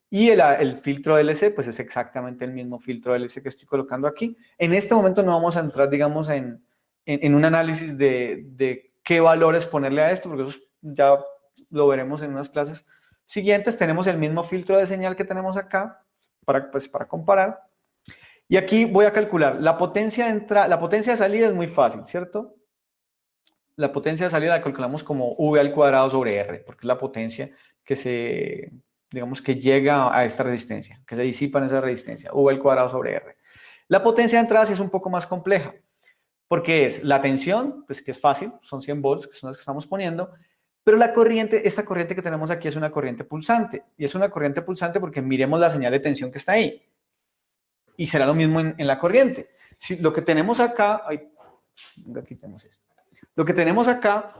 Y el filtro LC, pues es exactamente el mismo filtro LC que estoy colocando aquí. En este momento no vamos a entrar, digamos, en un análisis de qué valores ponerle a esto, porque eso ya lo veremos en unas clases siguientes. Tenemos el mismo filtro de señal que tenemos acá para comparar. Y aquí voy a calcular la potencia de salida es muy fácil, ¿cierto? La potencia de salida la calculamos como V al cuadrado sobre R, porque es la potencia que digamos que llega a esta resistencia, que se disipa en esa resistencia, V al cuadrado sobre R. La potencia de entrada sí es un poco más compleja, porque es la tensión, pues que es fácil, son 100 volts, que son las que estamos poniendo, pero la corriente, esta corriente que tenemos aquí es una corriente pulsante, y es una corriente pulsante porque miremos la señal de tensión que está ahí. Y será lo mismo en la corriente. Si lo que tenemos acá, aquí tenemos esto. Lo que tenemos acá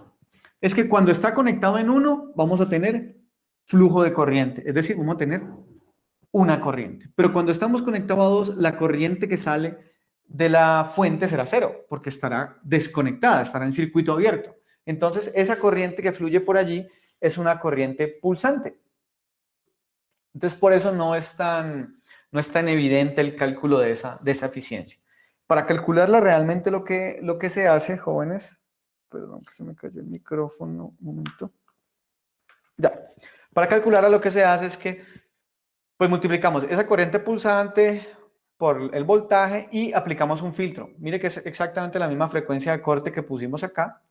es que cuando está conectado en uno, vamos a tener flujo de corriente, es decir, vamos a tener una corriente. Pero cuando estamos conectados a dos, la corriente que sale de la fuente será cero, porque estará desconectada, estará en circuito abierto. Entonces, esa corriente que fluye por allí es una corriente pulsante. Entonces, por eso no es tan evidente el cálculo de esa eficiencia. Para calcularla realmente lo que se hace, jóvenes, perdón que se me cayó el micrófono, un momento. Ya, para calcularla lo que se hace es que pues multiplicamos esa corriente pulsante por el voltaje y aplicamos un filtro. Mire que es exactamente la misma frecuencia de corte que pusimos acá.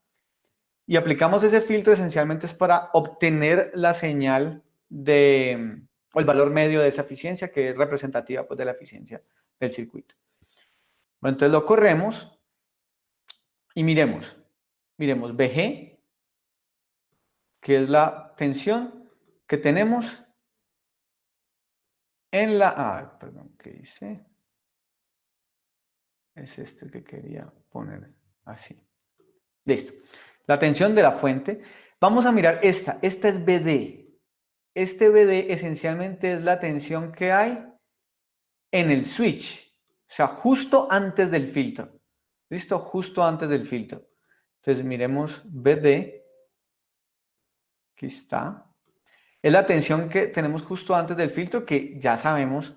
Y aplicamos ese filtro esencialmente es para obtener la señal o el valor medio de esa eficiencia, que es representativa pues, de la eficiencia del circuito. Bueno, entonces lo corremos y miremos VG, que es la tensión que tenemos en la... perdón, ¿qué hice? Es este que quería poner así. Listo. La tensión de la fuente. Vamos a mirar esta es BD. Este BD esencialmente es la tensión que hay en el switch, o sea, justo antes del filtro. ¿Listo? Justo antes del filtro. Entonces miremos BD. Aquí está. Es la tensión que tenemos justo antes del filtro, que ya sabemos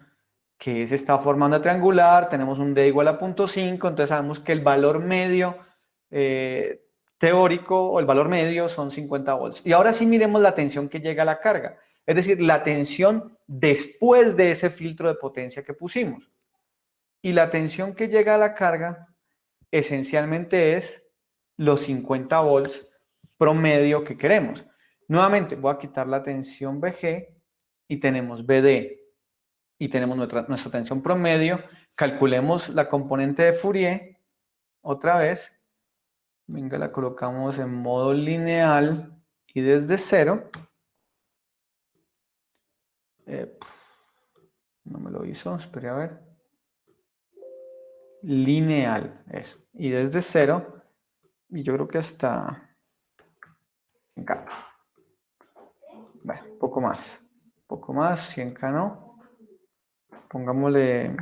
que se está formando triangular, tenemos un D igual a 0.5, entonces sabemos que el valor medio teórico o el valor medio son 50 volts. Y ahora sí miremos la tensión que llega a la carga, es decir, la tensión después de ese filtro de potencia que pusimos. Y la tensión que llega a la carga esencialmente es los 50 volts promedio que queremos. Nuevamente voy a quitar la tensión VG y tenemos BD y tenemos nuestra tensión promedio. Calculemos la componente de Fourier otra vez. Venga, la colocamos en modo lineal y desde cero. No me lo hizo, esperé a ver. Lineal, eso. Y desde cero, y yo creo que hasta acá. Bueno, poco más, 100K no. Pongámosle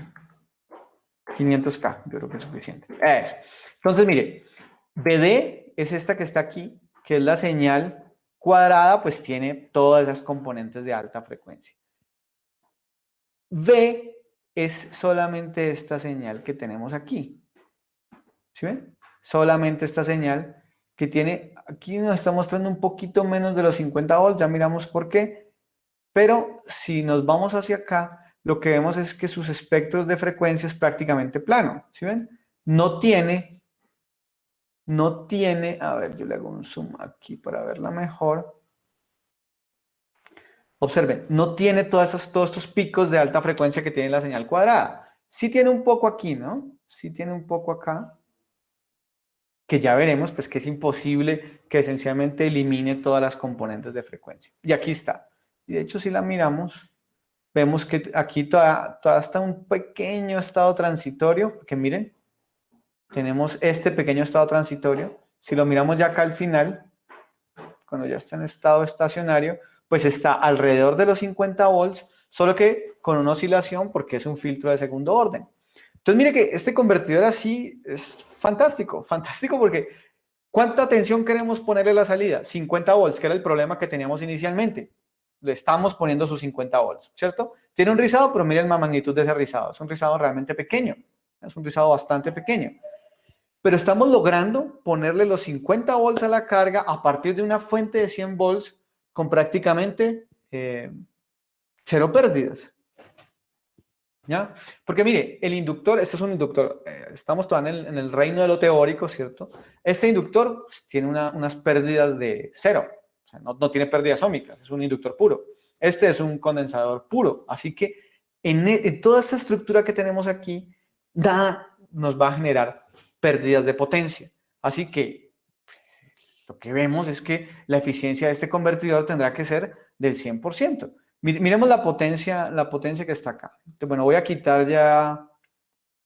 500K, yo creo que es suficiente. Eso. Entonces, mire, BD es esta que está aquí, que es la señal cuadrada, pues tiene todas esas componentes de alta frecuencia. V es solamente esta señal que tenemos aquí. ¿Sí ven? Solamente esta señal que tiene, aquí nos está mostrando un poquito menos de los 50 volts, ya miramos por qué, Pero si nos vamos hacia acá, lo que vemos es que sus espectros de frecuencia es prácticamente plano. ¿Sí ven? No tiene, a ver, yo le hago un zoom aquí para verla mejor. Observen, no tiene todos estos picos de alta frecuencia que tiene la señal cuadrada. Sí tiene un poco aquí, ¿no? Sí tiene un poco acá, que ya veremos, pues que es imposible que esencialmente elimine todas las componentes de frecuencia. Y aquí está. Y de hecho, si la miramos, vemos que aquí todavía está un pequeño estado transitorio, porque miren, tenemos este pequeño estado transitorio. Si lo miramos ya acá al final, cuando ya está en estado estacionario, pues está alrededor de los 50 volts, solo que con una oscilación porque es un filtro de segundo orden. Entonces, mire que este convertidor así es fantástico, fantástico porque ¿cuánta tensión queremos ponerle a la salida? 50 volts, que era el problema que teníamos inicialmente. Le estamos poniendo sus 50 volts, ¿cierto? Tiene un rizado, pero miren la magnitud de ese rizado. Es un rizado realmente pequeño. Es un rizado bastante pequeño. Pero estamos logrando ponerle los 50 volts a la carga a partir de una fuente de 100 volts con prácticamente cero pérdidas. ¿Ya? Porque mire, el inductor, este es un inductor, estamos todavía en el reino de lo teórico, ¿cierto? Este inductor tiene unas pérdidas de cero, o sea, no tiene pérdidas óhmicas, es un inductor puro. Este es un condensador puro, así que en toda esta estructura que tenemos aquí, nos va a generar pérdidas de potencia. Así que lo que vemos es que la eficiencia de este convertidor tendrá que ser del 100%. Miremos la potencia que está acá. Entonces, bueno, voy a quitar ya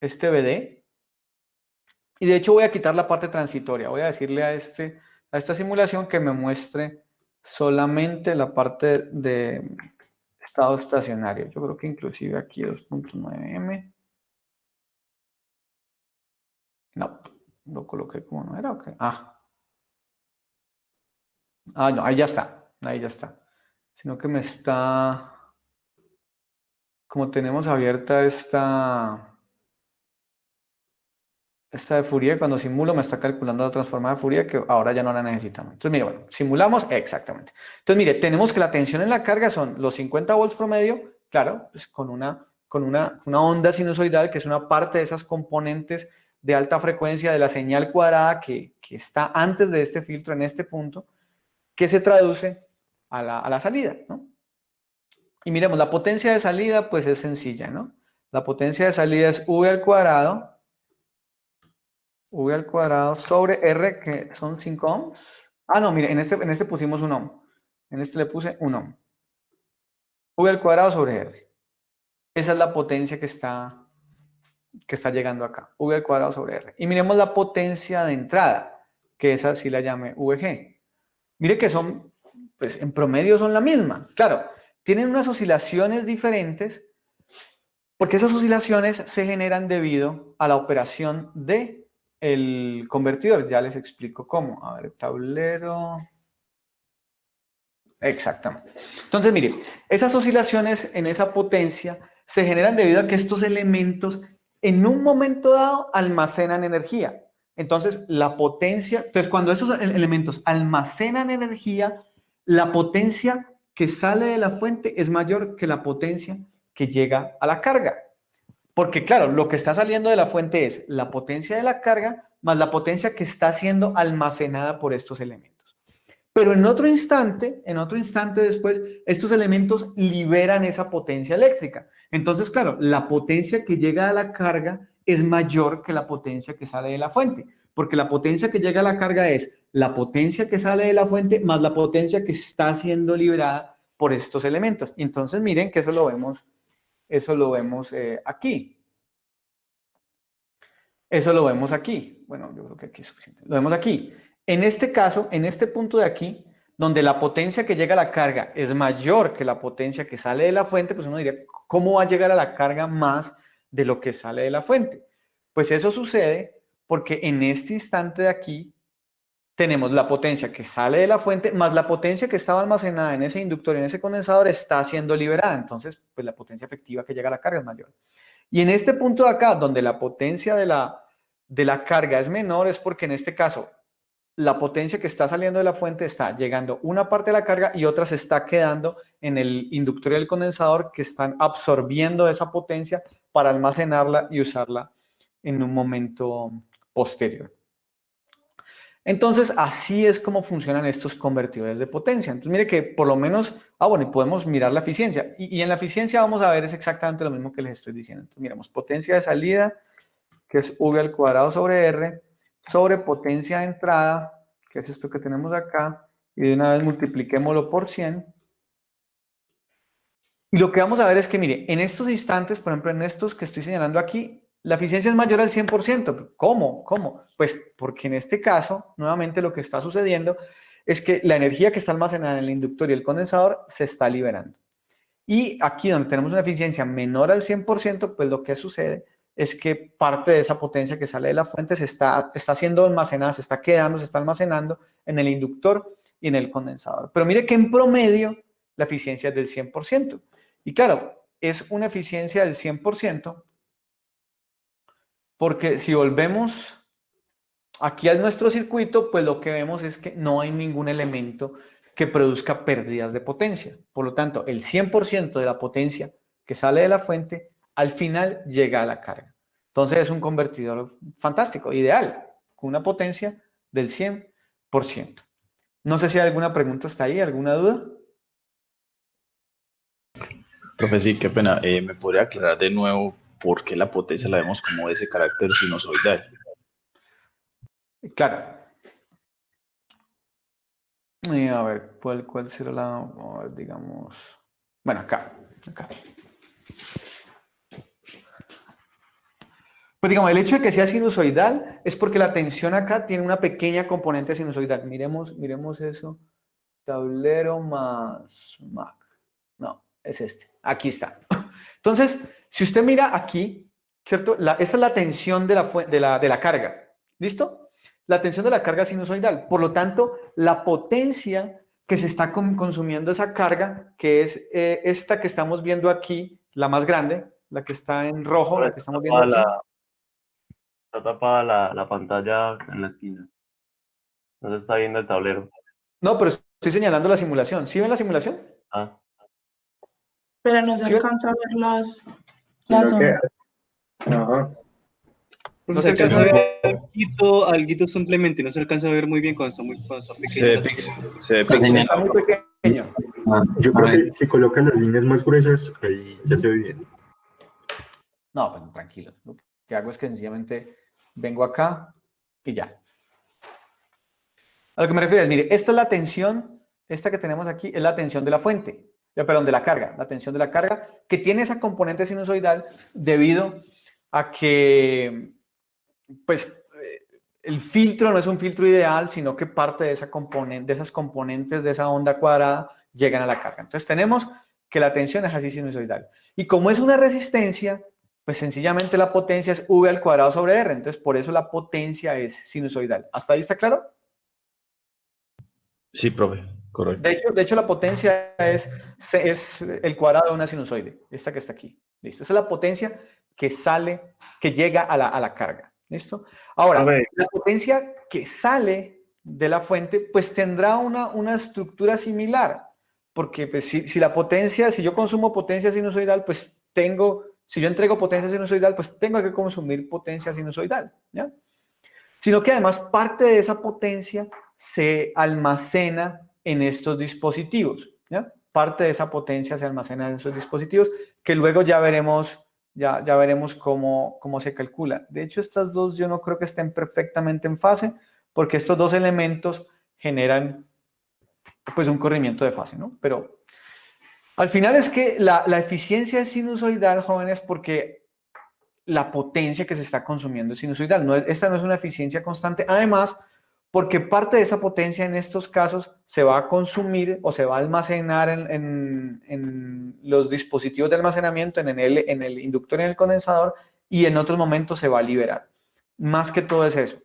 este BD. Y de hecho voy a quitar la parte transitoria. Voy a decirle a esta simulación que me muestre solamente la parte de estado estacionario. Yo creo que inclusive aquí 2.9M. No, lo coloqué como no era. Okay. No, ahí ya está. Ahí ya está. Sino que me está... Como tenemos abierta esta de Fourier, cuando simulo me está calculando la transformada de Fourier que ahora ya no la necesitamos. Entonces, mire, bueno, simulamos exactamente. Entonces, mire, tenemos que la tensión en la carga son los 50 volts promedio, claro, pues con una onda sinusoidal, que es una parte de esas componentes de alta frecuencia de la señal cuadrada que está antes de este filtro en este punto, que se traduce a la salida, ¿no? Y miremos, la potencia de salida, pues es sencilla, ¿no? La potencia de salida es V al cuadrado sobre R, que son 5 ohms. No, mire, en este pusimos un ohm. En este le puse un ohm. V al cuadrado sobre R. Esa es la potencia que está llegando acá. V al cuadrado sobre R. Y miremos la potencia de entrada, que esa sí la llame VG. Mire que son, pues en promedio son la misma. Claro, tienen unas oscilaciones diferentes, porque esas oscilaciones se generan debido a la operación de el convertidor. Ya les explico cómo. A ver, tablero. Exactamente. Entonces, mire, esas oscilaciones en esa potencia se generan debido a que estos elementos en un momento dado almacenan energía. Entonces, cuando estos elementos almacenan energía, la potencia que sale de la fuente es mayor que la potencia que llega a la carga. Porque claro, lo que está saliendo de la fuente es la potencia de la carga más la potencia que está siendo almacenada por estos elementos. Pero en otro instante después, estos elementos liberan esa potencia eléctrica. Entonces, claro, la potencia que llega a la carga es mayor que la potencia que sale de la fuente, porque la potencia que llega a la carga es la potencia que sale de la fuente más la potencia que está siendo liberada por estos elementos. Y entonces, miren que eso lo vemos aquí. Eso lo vemos aquí. Bueno, yo creo que aquí es suficiente. Lo vemos aquí. En este caso, en este punto de aquí, donde la potencia que llega a la carga es mayor que la potencia que sale de la fuente, pues uno diría, ¿cómo va a llegar a la carga más de lo que sale de la fuente? Pues eso sucede porque en este instante de aquí tenemos la potencia que sale de la fuente más la potencia que estaba almacenada en ese inductor, en ese condensador, está siendo liberada. Entonces, pues la potencia efectiva que llega a la carga es mayor. Y en este punto de acá, donde la potencia de la carga es menor, es porque en este caso la potencia que está saliendo de la fuente está llegando una parte de la carga y otra se está quedando en el inductor y el condensador, que están absorbiendo esa potencia para almacenarla y usarla en un momento posterior. Entonces, así es como funcionan estos convertidores de potencia. Entonces, mire que por lo menos, bueno, y podemos mirar la eficiencia. Y en la eficiencia vamos a ver es exactamente lo mismo que les estoy diciendo. Entonces, miremos potencia de salida, que es V al cuadrado sobre R, sobre potencia de entrada, que es esto que tenemos acá, y de una vez multipliquémoslo por 100. Y lo que vamos a ver es que, mire, en estos instantes, por ejemplo, en estos que estoy señalando aquí, la eficiencia es mayor al 100%. ¿Cómo? ¿Cómo? Pues porque en este caso, nuevamente lo que está sucediendo es que la energía que está almacenada en el inductor y el condensador se está liberando. Y aquí donde tenemos una eficiencia menor al 100%, pues lo que sucede es que parte de esa potencia que sale de la fuente está siendo almacenada, se está quedando, se está almacenando en el inductor y en el condensador. Pero mire que en promedio la eficiencia es del 100%. Y claro, es una eficiencia del 100%, porque si volvemos aquí a nuestro circuito, pues lo que vemos es que no hay ningún elemento que produzca pérdidas de potencia. Por lo tanto, el 100% de la potencia que sale de la fuente, al final llega a la carga. Entonces es un convertidor fantástico, ideal, con una potencia del 100%. No sé si hay alguna pregunta hasta ahí, alguna duda. Profe, sí, qué pena. ¿Me podría aclarar de nuevo por qué la potencia la vemos como de ese carácter sinusoidal? Claro. A ver, ¿cuál será la, a ver, digamos, bueno, acá. Pues digamos, el hecho de que sea sinusoidal es porque la tensión acá tiene una pequeña componente sinusoidal. Miremos eso. Tablero más Mac. No, es este. Aquí está. Entonces, si usted mira aquí, ¿cierto? Esta es la tensión de la carga. ¿Listo? La tensión de la carga sinusoidal. Por lo tanto, la potencia que se está consumiendo esa carga, que es esta que estamos viendo aquí, la más grande, la que está en rojo, la que estamos viendo aquí. Está tapada la pantalla en la esquina. No se está viendo el tablero. No, pero estoy señalando la simulación. ¿Sí ven la simulación? Ah, Pero no se ¿Sí? alcanza a ver las Sino que, ondas. ajá. No Se se alcanza a alcanza ver alguito simplemente, no se alcanza a ver muy bien cuando está pequeño. Se ve pixelado. Está muy pequeño. Yo creo que si colocan las líneas más gruesas, ahí ya se ve bien. No, pues tranquilo. Lo que hago es que sencillamente vengo acá y ya. A lo que me refiero es, mire, esta es la tensión, esta que tenemos aquí es la tensión de la fuente, perdón, de la carga, la tensión de la carga, que tiene esa componente sinusoidal debido a que, pues, el filtro no es un filtro ideal, sino que parte de esa componente, de esas componentes de esa onda cuadrada llegan a la carga. Entonces tenemos que la tensión es así sinusoidal. Y como es una resistencia, pues sencillamente la potencia es V al cuadrado sobre R. Entonces por eso la potencia es sinusoidal. ¿Hasta ahí está claro? Sí, profe, correcto. De hecho la potencia es el cuadrado de una sinusoide, esta que está aquí. ¿Listo? Esa es la potencia que sale, que llega a la carga. ¿Listo? Ahora, la potencia que sale de la fuente, pues tendrá una estructura similar, porque pues, si la potencia, si yo consumo potencia sinusoidal, pues si yo entrego potencia sinusoidal, pues tengo que consumir potencia sinusoidal, ¿ya? Sino que además parte de esa potencia se almacena en estos dispositivos, ¿ya? Parte de esa potencia se almacena en esos dispositivos, que luego ya veremos cómo se calcula. De hecho, estas dos yo no creo que estén perfectamente en fase, porque estos dos elementos generan pues un corrimiento de fase, ¿no? Pero al final es que la eficiencia es sinusoidal, jóvenes, porque la potencia que se está consumiendo es sinusoidal. Esta no es una eficiencia constante. Además, porque parte de esa potencia en estos casos se va a consumir o se va a almacenar en los dispositivos de almacenamiento, en el inductor y en el condensador, y en otros momentos se va a liberar. Más que todo es eso.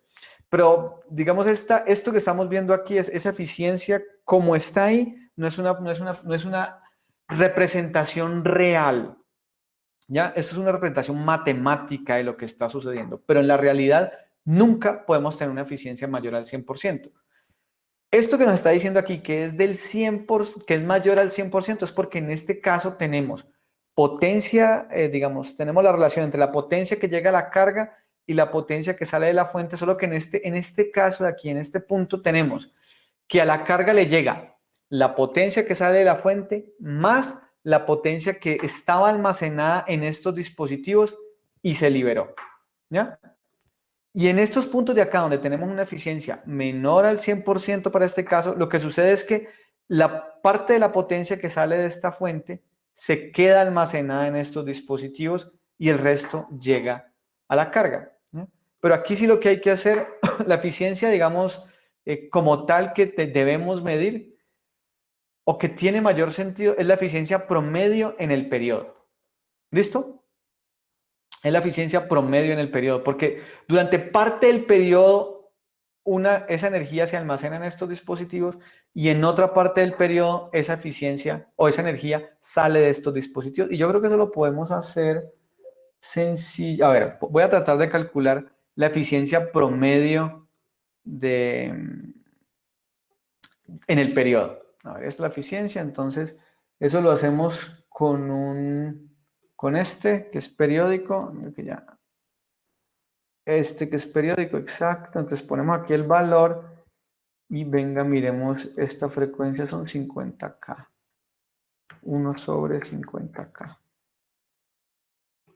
Pero, digamos, esto que estamos viendo aquí, es esa eficiencia como está ahí, no es una representación real. ¿Ya? Esto es una representación matemática de lo que está sucediendo, pero en la realidad nunca podemos tener una eficiencia mayor al 100%. Esto que nos está diciendo aquí, que es del 100%, que es mayor al 100%, es porque en este caso tenemos potencia, digamos, tenemos la relación entre la potencia que llega a la carga y la potencia que sale de la fuente, solo que en este caso de aquí, en este punto, tenemos que a la carga le llega la potencia que sale de la fuente más la potencia que estaba almacenada en estos dispositivos y se liberó, ¿ya? Y en estos puntos de acá, donde tenemos una eficiencia menor al 100% para este caso, lo que sucede es que la parte de la potencia que sale de esta fuente se queda almacenada en estos dispositivos y el resto llega a la carga, ¿no? Pero aquí sí lo que hay que hacer, la eficiencia, digamos, como tal que debemos medir o que tiene mayor sentido, es la eficiencia promedio en el periodo. ¿Listo? Es la eficiencia promedio en el periodo, porque durante parte del periodo esa energía se almacena en estos dispositivos y en otra parte del periodo esa eficiencia o esa energía sale de estos dispositivos. Y yo creo que eso lo podemos hacer sencillo. A ver, voy a tratar de calcular la eficiencia promedio en el periodo. A ver, esta es la eficiencia, entonces eso lo hacemos con este que es periódico, que es periódico, exacto. Entonces ponemos aquí el valor y venga, miremos, esta frecuencia son 50K. 1 sobre 50K.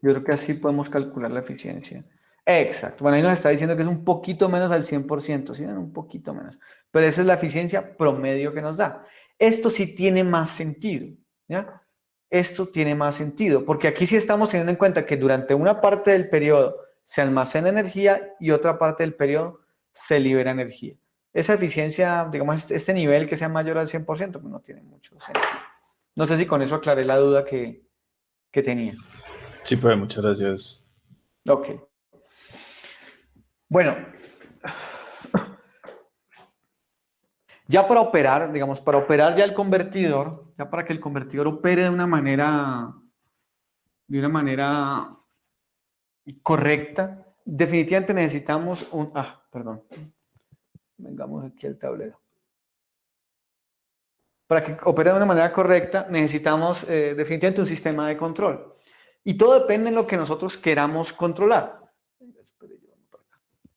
Yo creo que así podemos calcular la eficiencia. Exacto. Bueno, ahí nos está diciendo que es un poquito menos al 100%, ¿sí? Un poquito menos. Pero esa es la eficiencia promedio que nos da. Esto sí tiene más sentido, ¿ya? Esto tiene más sentido, porque aquí sí estamos teniendo en cuenta que durante una parte del periodo se almacena energía y otra parte del periodo se libera energía. Esa eficiencia, digamos, este nivel que sea mayor al 100%, pues no tiene mucho sentido. No sé si con eso aclaré la duda que tenía. Sí, pues muchas gracias. Ok. Bueno, ya para operar, digamos, para operar ya el convertidor, ya para que el convertidor opere de una manera correcta, definitivamente necesitamos perdón. Vengamos aquí al tablero. Para que opere de una manera correcta, necesitamos definitivamente un sistema de control. Y todo depende en lo que nosotros queramos controlar.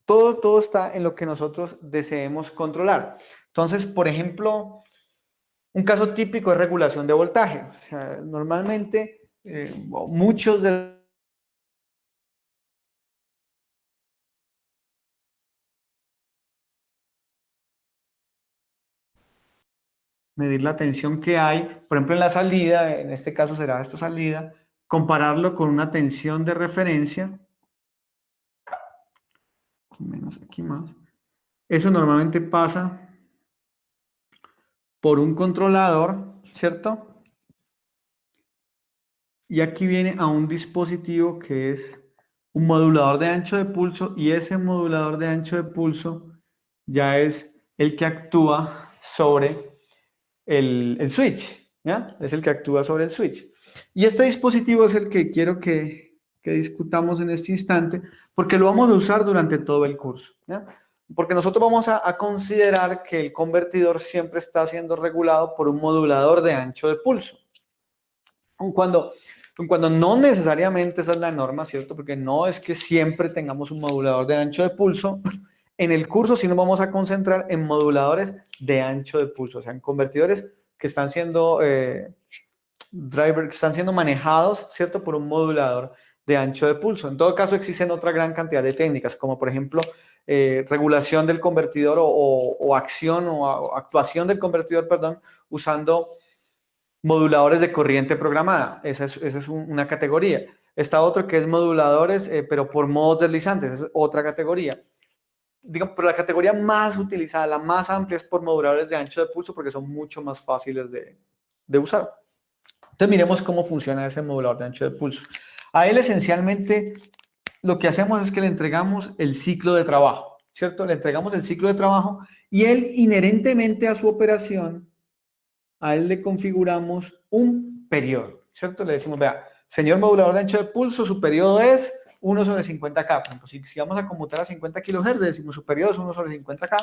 Todo está en lo que nosotros deseemos controlar. Entonces, por ejemplo, un caso típico es regulación de voltaje. O sea, normalmente, muchos de medir la tensión que hay, por ejemplo, en la salida, en este caso será esta salida, compararlo con una tensión de referencia, aquí menos, aquí más. Eso normalmente pasa por un controlador, ¿cierto? Y aquí viene a un dispositivo que es un modulador de ancho de pulso, y ese modulador de ancho de pulso ya es el que actúa sobre el switch, ¿ya? Es el que actúa sobre el switch. Y este dispositivo es el que quiero que discutamos en este instante, porque lo vamos a usar durante todo el curso, ¿ya? Porque nosotros vamos a considerar que el convertidor siempre está siendo regulado por un modulador de ancho de pulso. Cuando no necesariamente esa es la norma, ¿cierto? Porque no es que siempre tengamos un modulador de ancho de pulso. En el curso sí nos vamos a concentrar en moduladores de ancho de pulso, o sea, en convertidores que están siendo que están siendo manejados, ¿cierto? Por un modulador de ancho de pulso. En todo caso, existen otra gran cantidad de técnicas, como por ejemplo, regulación del convertidor o acción o actuación del convertidor, perdón, usando moduladores de corriente programada. Esa es una categoría. Está otro que es moduladores, pero por modos deslizantes. Esa es otra categoría. Digamos, pero la categoría más utilizada, la más amplia, es por moduladores de ancho de pulso, porque son mucho más fáciles de usar. Entonces miremos cómo funciona ese modulador de ancho de pulso. A él esencialmente lo que hacemos es que le entregamos el ciclo de trabajo, ¿cierto? Le entregamos el ciclo de trabajo y él, inherentemente a su operación, a él le configuramos un periodo, ¿cierto? Le decimos, vea, señor modulador de ancho de pulso, su periodo es 1 sobre 50K. Por ejemplo, si vamos a conmutar a 50 kHz, decimos su periodo es 1 sobre 50K.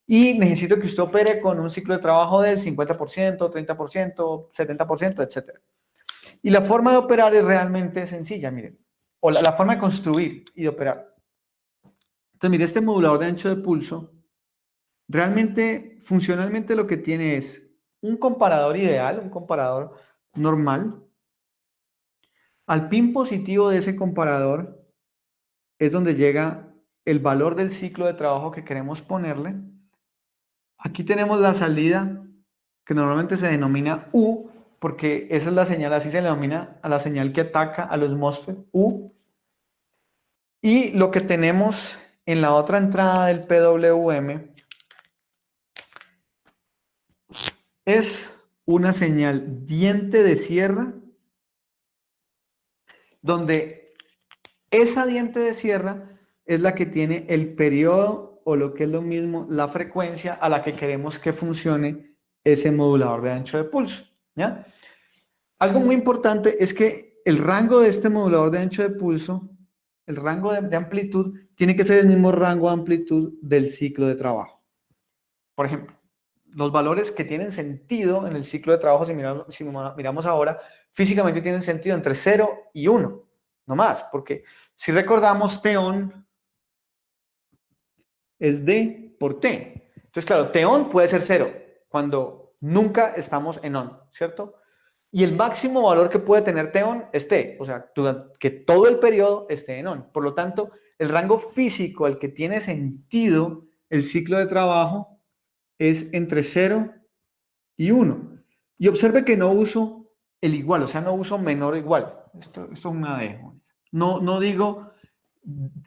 Y necesito que usted opere con un ciclo de trabajo del 50%, 30%, 70%, etc. Y la forma de operar es realmente sencilla, miren. O la forma de construir y de operar. Entonces, mire, este modulador de ancho de pulso, realmente, funcionalmente lo que tiene es un comparador ideal, un comparador normal. Al pin positivo de ese comparador es donde llega el valor del ciclo de trabajo que queremos ponerle. Aquí tenemos la salida, que normalmente se denomina U, porque esa es la señal, así se le denomina a la señal que ataca a los MOSFET, U. Y lo que tenemos en la otra entrada del PWM es una señal diente de sierra, donde esa diente de sierra es la que tiene el periodo, o lo que es lo mismo, la frecuencia a la que queremos que funcione ese modulador de ancho de pulso, ¿ya? Algo muy importante es que el rango de este modulador de ancho de pulso, el rango de amplitud, tiene que ser el mismo rango de amplitud del ciclo de trabajo. Por ejemplo, los valores que tienen sentido en el ciclo de trabajo, si miramos ahora, físicamente tienen sentido entre 0 y 1, no más, porque si recordamos, T-on es D por T. Entonces, claro, T-on puede ser 0 cuando nunca estamos en on, ¿cierto? Y el máximo valor que puede tener T-on es T, o sea, que todo el periodo esté en on. Por lo tanto, el rango físico al que tiene sentido el ciclo de trabajo es entre 0 y 1. Y observe que no uso el igual, o sea, no uso menor o igual. Esto es una D. No digo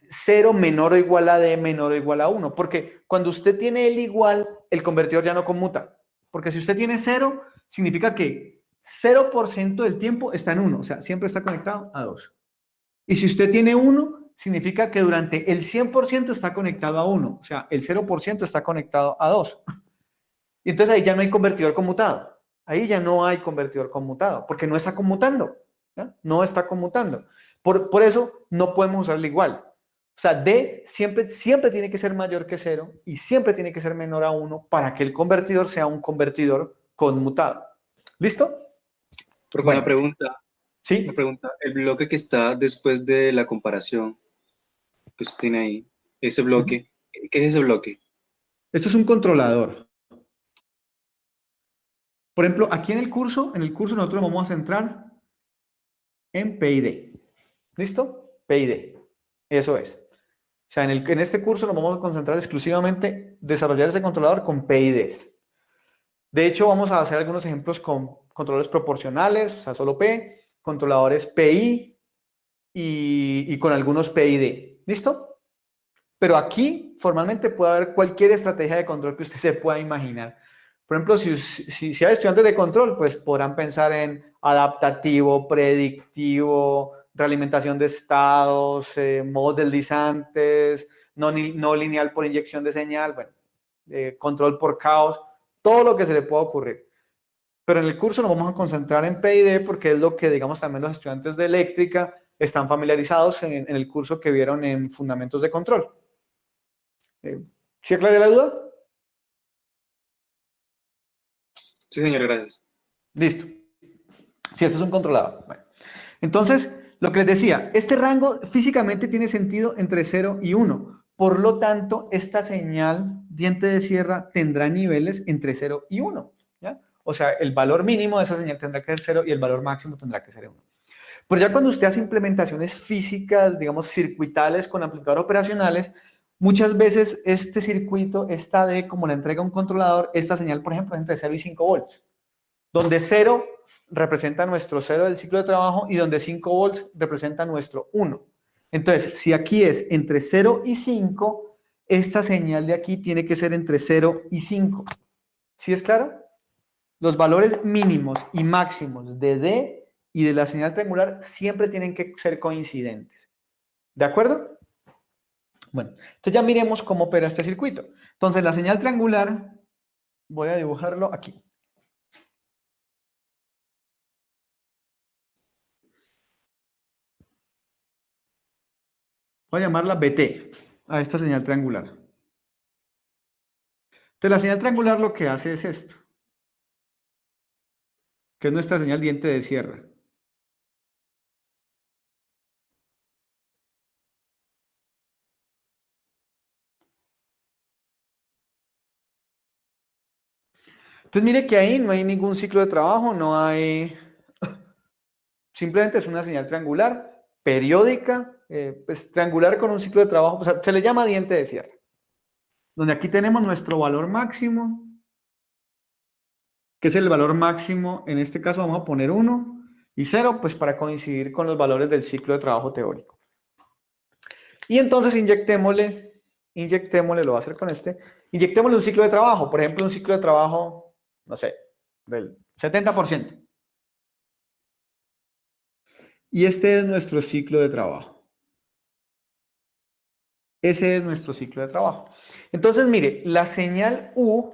0 menor o igual a D menor o igual a 1, porque cuando usted tiene el igual, el convertidor ya no conmuta. Porque si usted tiene 0, significa que 0% del tiempo está en 1, o sea, siempre está conectado a 2. Y si usted tiene 1, significa que durante el 100% está conectado a 1, o sea, el 0% está conectado a 2. Y entonces ahí ya no hay convertidor conmutado. Ahí ya no hay convertidor conmutado, porque no está conmutando. ¿Ya? No está conmutando. Por eso no podemos usarlo igual. O sea, D siempre tiene que ser mayor que 0 y siempre tiene que ser menor a 1 para que el convertidor sea un convertidor conmutado. ¿Listo? Profe, Bueno, una pregunta. ¿sí? Una pregunta. El bloque que está después de la comparación que usted tiene ahí, ese bloque, ¿qué es ese bloque? Esto es un controlador. Por ejemplo, aquí en el curso nosotros vamos a centrar en PID. ¿Listo? PID. Eso es. O sea, en este curso nos vamos a concentrar exclusivamente en desarrollar ese controlador con PIDs. De hecho, vamos a hacer algunos ejemplos con controladores proporcionales, o sea, solo P, controladores PI y con algunos PID. ¿Listo? Pero aquí, formalmente, puede haber cualquier estrategia de control que usted se pueda imaginar. Por ejemplo, si hay estudiantes de control, pues podrán pensar en adaptativo, predictivo, realimentación de estados, modos deslizantes, no lineal por inyección de señal, bueno, control por caos, todo lo que se le pueda ocurrir. Pero en el curso nos vamos a concentrar en PID porque es lo que, digamos, también los estudiantes de eléctrica están familiarizados en el curso que vieron en Fundamentos de Control. ¿Sí aclaré la duda? Sí, señor, gracias. Listo. Sí, esto es un controlador. Bueno, entonces, lo que les decía, este rango físicamente tiene sentido entre 0 y 1. Por lo tanto, esta señal diente de sierra tendrá niveles entre 0 y 1. ¿Ya? O sea, el valor mínimo de esa señal tendrá que ser 0 y el valor máximo tendrá que ser 1. Pero ya cuando usted hace implementaciones físicas, digamos, circuitales con amplificadores operacionales, muchas veces este circuito, esta D, como la entrega un controlador, esta señal, por ejemplo, es entre 0 y 5 volts, donde 0 representa nuestro 0 del ciclo de trabajo y donde 5 volts representa nuestro 1. Entonces, si aquí es entre 0 y 5, esta señal de aquí tiene que ser entre 0 y 5. ¿Sí es claro? Los valores mínimos y máximos de D y de la señal triangular siempre tienen que ser coincidentes. ¿De acuerdo? Bueno, entonces ya miremos cómo opera este circuito. Entonces, la señal triangular, voy a dibujarlo aquí. Voy a llamarla BT, a esta señal triangular. Entonces, la señal triangular lo que hace es esto, que es nuestra señal diente de sierra. Entonces, mire que ahí no hay ningún ciclo de trabajo, no hay... Simplemente es una señal triangular, periódica, pues triangular con un ciclo de trabajo, o sea, se le llama diente de sierra. Donde aquí tenemos nuestro valor máximo, que es el valor máximo, en este caso vamos a poner 1 y 0, pues para coincidir con los valores del ciclo de trabajo teórico. Y entonces inyectémosle, lo voy a hacer con este, inyectémosle un ciclo de trabajo, por ejemplo, un ciclo de trabajo, no sé, del 70%. Y este es nuestro ciclo de trabajo. Ese es nuestro ciclo de trabajo. Entonces, mire, la señal U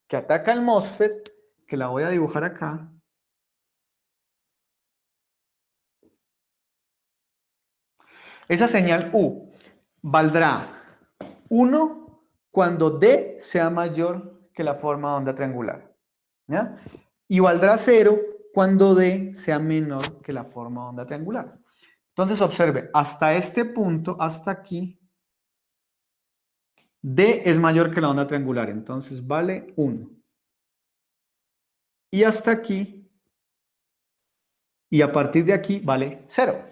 que ataca al MOSFET, que la voy a dibujar acá, esa señal U valdrá 1 cuando D sea mayor que la forma de onda triangular, ¿ya? Y valdrá 0 cuando D sea menor que la forma de onda triangular. Entonces, observe, hasta este punto, hasta aquí, D es mayor que la onda triangular, entonces vale 1. Y hasta aquí, y a partir de aquí vale 0,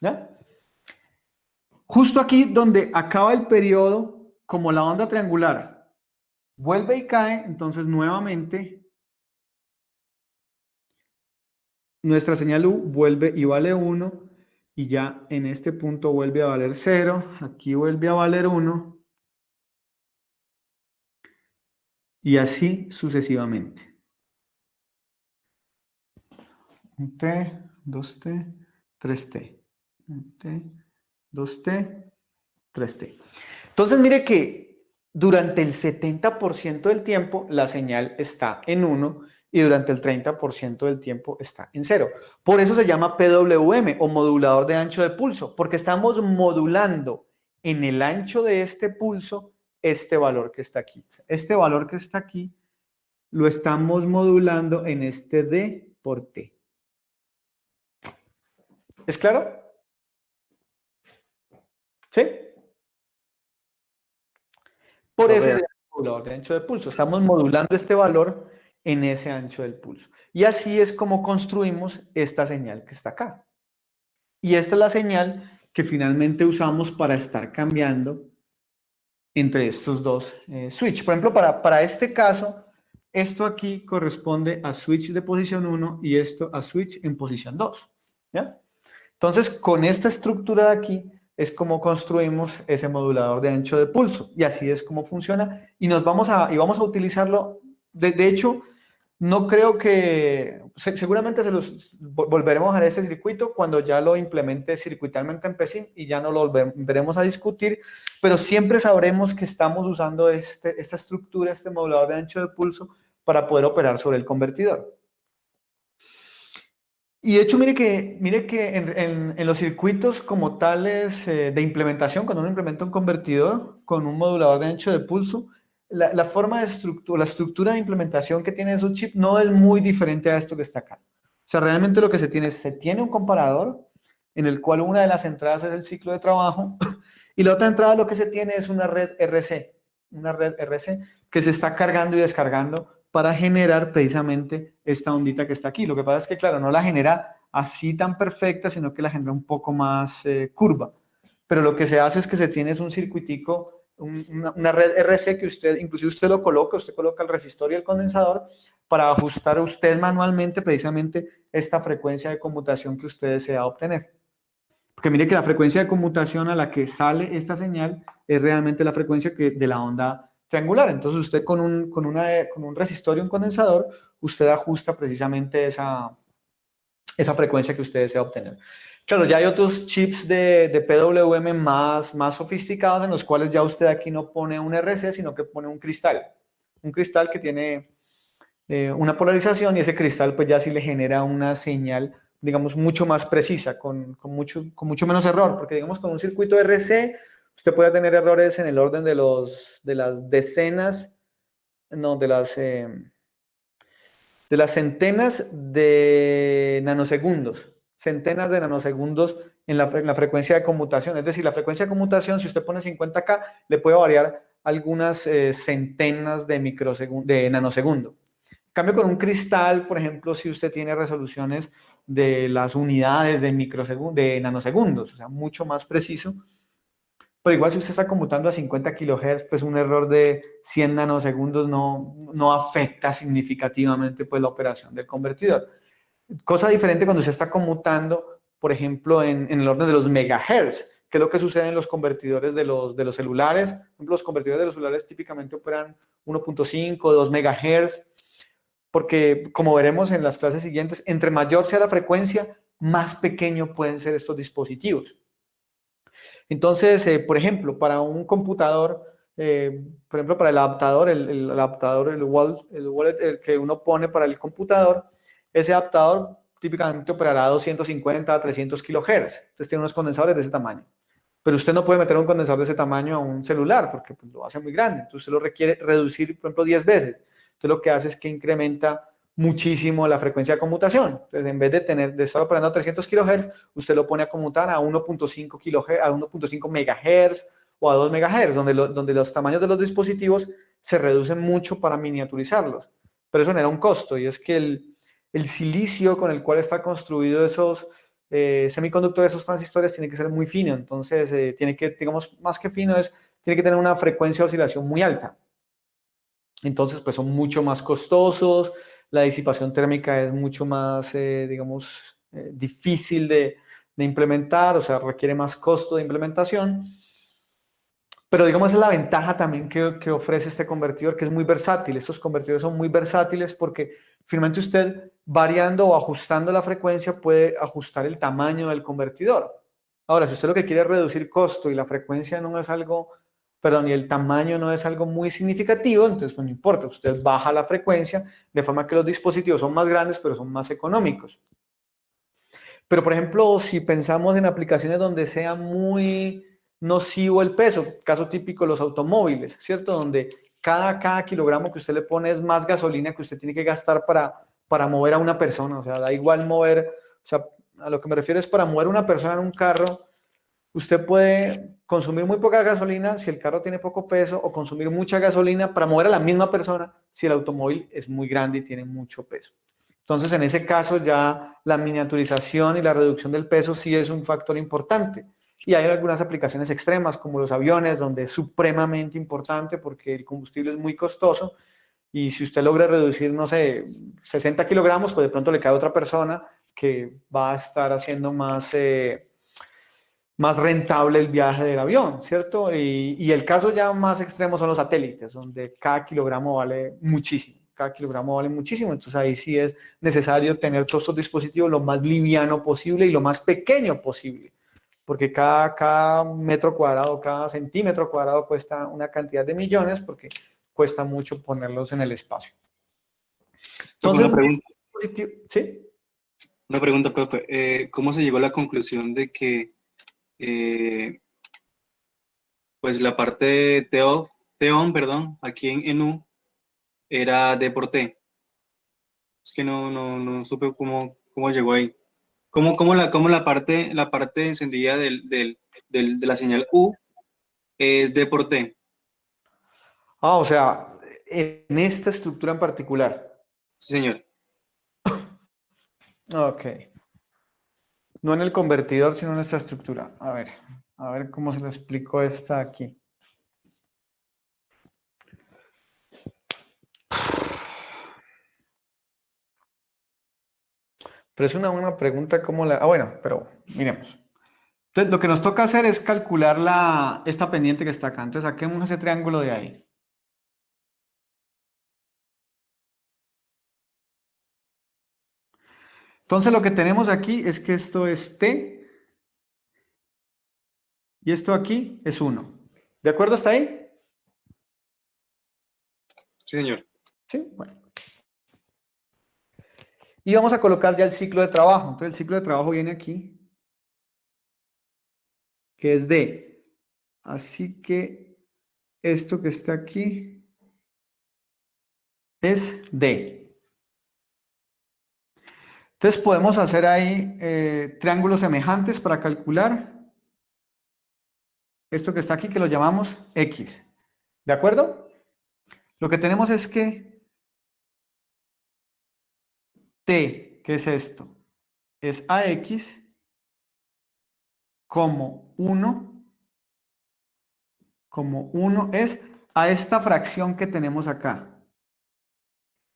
¿ya? Justo aquí donde acaba el periodo, como la onda triangular vuelve y cae, entonces nuevamente nuestra señal U vuelve y vale 1, y ya en este punto vuelve a valer 0, aquí vuelve a valer 1, y así sucesivamente. 1T, 2T, 3T. 1T, 2T, 3T. Entonces mire que durante el 70% del tiempo la señal está en 1 y durante el 30% del tiempo está en 0. Por eso se llama PWM o modulador de ancho de pulso, porque estamos modulando en el ancho de este pulso este valor que está aquí. Este valor que está aquí lo estamos modulando en este D por T. ¿Es claro? ¿Sí? Por eso se llama modulador de ancho de pulso. Estamos modulando este valor en ese ancho del pulso. Y así es como construimos esta señal que está acá. Y esta es la señal que finalmente usamos para estar cambiando entre estos dos switch. Por ejemplo, para este caso, esto aquí corresponde a switch de posición 1 y esto a switch en posición 2. ¿Ya? Entonces, con esta estructura de aquí es como construimos ese modulador de ancho de pulso. Y así es como funciona. Y vamos a utilizarlo. De hecho, no creo que... Seguramente volveremos a este circuito cuando ya lo implemente circuitalmente en PSIM y ya no lo volveremos a discutir, pero siempre sabremos que estamos usando esta estructura, este modulador de ancho de pulso, para poder operar sobre el convertidor. Y de hecho, mire que en los circuitos como tales de implementación, cuando uno implementa un convertidor con un modulador de ancho de pulso, la forma de estructura, la estructura de implementación que tiene esos chips no es muy diferente a esto que está acá. O sea, realmente lo que se tiene un comparador en el cual una de las entradas es el ciclo de trabajo y la otra entrada lo que se tiene es una red RC que se está cargando y descargando para generar precisamente esta ondita que está aquí. Lo que pasa es que, claro, no la genera así tan perfecta, sino que la genera un poco más curva. Pero lo que se hace es que se tiene un circuitico, una red RC que inclusive usted coloca el resistor y el condensador para ajustar usted manualmente precisamente esta frecuencia de conmutación que usted desea obtener. Porque mire que la frecuencia de conmutación a la que sale esta señal es realmente la frecuencia de la onda triangular. Entonces usted con un resistor y un condensador, usted ajusta precisamente esa frecuencia que usted desea obtener. Claro, ya hay otros chips de PWM más sofisticados en los cuales ya usted aquí no pone un RC, sino que pone un cristal. Un cristal que tiene una polarización y ese cristal pues ya sí le genera una señal digamos, mucho más precisa, con mucho menos error, porque digamos con un circuito RC, usted puede tener errores en el orden de las decenas, no, de las centenas de nanosegundos, en la frecuencia de conmutación. Es decir, la frecuencia de conmutación, si usted pone 50K, le puede variar algunas centenas de nanosegundos. En cambio, con un cristal, por ejemplo, si usted tiene resoluciones de las unidades de nanosegundos, o sea, mucho más preciso. Pero igual si usted está computando a 50 kHz, pues un error de 100 nanosegundos no afecta significativamente pues la operación del convertidor. Cosa diferente cuando usted está conmutando, por ejemplo, en el orden de los megahertz, que es lo que sucede en los convertidores de los celulares. Por ejemplo, los convertidores de los celulares típicamente operan 1.5, 2 megahertz, porque como veremos en las clases siguientes, entre mayor sea la frecuencia, más pequeño pueden ser estos dispositivos. Entonces, por ejemplo, para un computador, por ejemplo, para el adaptador, el adaptador, el wallet, el que uno pone para el computador, ese adaptador típicamente operará a 250 a 300 kHz. Entonces tiene unos condensadores de ese tamaño. Pero usted no puede meter un condensador de ese tamaño a un celular porque pues, lo hace muy grande. Entonces usted lo requiere reducir, por ejemplo, 10 veces. Entonces lo que hace es que incrementa muchísimo la frecuencia de conmutación. Entonces, en vez de estar operando a 300 kHz, usted lo pone a conmutar a 1.5 kHz, a 1.5 MHz o a 2 MHz, donde los tamaños de los dispositivos se reducen mucho para miniaturizarlos. Pero eso genera un costo, y es que el silicio con el cual está construido esos semiconductores, esos transistores, tiene que ser muy fino. Entonces, tiene que, digamos, más que fino, tiene que tener una frecuencia de oscilación muy alta. Entonces, pues son mucho más costosos, la disipación térmica es mucho más, digamos, difícil de implementar, o sea, requiere más costo de implementación. Pero, digamos, esa es la ventaja también que ofrece este convertidor, que es muy versátil. Estos convertidores son muy versátiles porque finalmente usted, variando o ajustando la frecuencia, puede ajustar el tamaño del convertidor. Ahora, si usted lo que quiere es reducir costo y la frecuencia no es algo, perdón, y el tamaño no es algo muy significativo, entonces pues no importa, usted baja la frecuencia de forma que los dispositivos son más grandes, pero son más económicos. Pero, por ejemplo, si pensamos en aplicaciones donde sea muy nocivo el peso, caso típico los automóviles, ¿cierto? Donde cada kilogramo que usted le pone es más gasolina que usted tiene que gastar para mover a una persona. O sea, da igual mover, o sea, a lo que me refiero es para mover a una persona en un carro, usted puede consumir muy poca gasolina si el carro tiene poco peso, o consumir mucha gasolina para mover a la misma persona si el automóvil es muy grande y tiene mucho peso. Entonces, en ese caso ya la miniaturización y la reducción del peso sí es un factor importante. Y hay algunas aplicaciones extremas como los aviones, donde es supremamente importante porque el combustible es muy costoso, y si usted logra reducir, no sé, 60 kilogramos, pues de pronto le cae a otra persona que va a estar haciendo más rentable el viaje del avión, ¿cierto? Y el caso ya más extremo son los satélites, donde cada kilogramo vale muchísimo. Cada kilogramo vale muchísimo, entonces ahí sí es necesario tener todos estos dispositivos lo más liviano posible y lo más pequeño posible, porque cada metro cuadrado, cada centímetro cuadrado cuesta una cantidad de millones, porque cuesta mucho ponerlos en el espacio. Entonces, ¿sí? Una pregunta, profe. ¿Cómo se llegó a la conclusión de que pues la parte TEON, perdón, aquí en ENU era D por T? Es que no supe cómo llegó ahí. ¿Cómo la parte encendida de la señal U es D por T? O sea, en esta estructura en particular. Sí, señor. Ok. No en el convertidor, sino en esta estructura. A ver cómo se lo explico esta aquí. Pero es una buena pregunta cómo la... bueno, pero miremos. Entonces, lo que nos toca hacer es calcular esta pendiente que está acá. Entonces, saquemos ese triángulo de ahí. Entonces, lo que tenemos aquí es que esto es T y esto aquí es 1. ¿De acuerdo hasta ahí? Sí, señor. Sí, bueno. Y vamos a colocar ya el ciclo de trabajo. Entonces el ciclo de trabajo viene aquí, que es D. Así que esto que está aquí es D. Entonces podemos hacer ahí triángulos semejantes para calcular esto que está aquí, que lo llamamos X. ¿De acuerdo? Lo que tenemos es que T, ¿qué es esto? Es AX como 1 es a esta fracción que tenemos acá.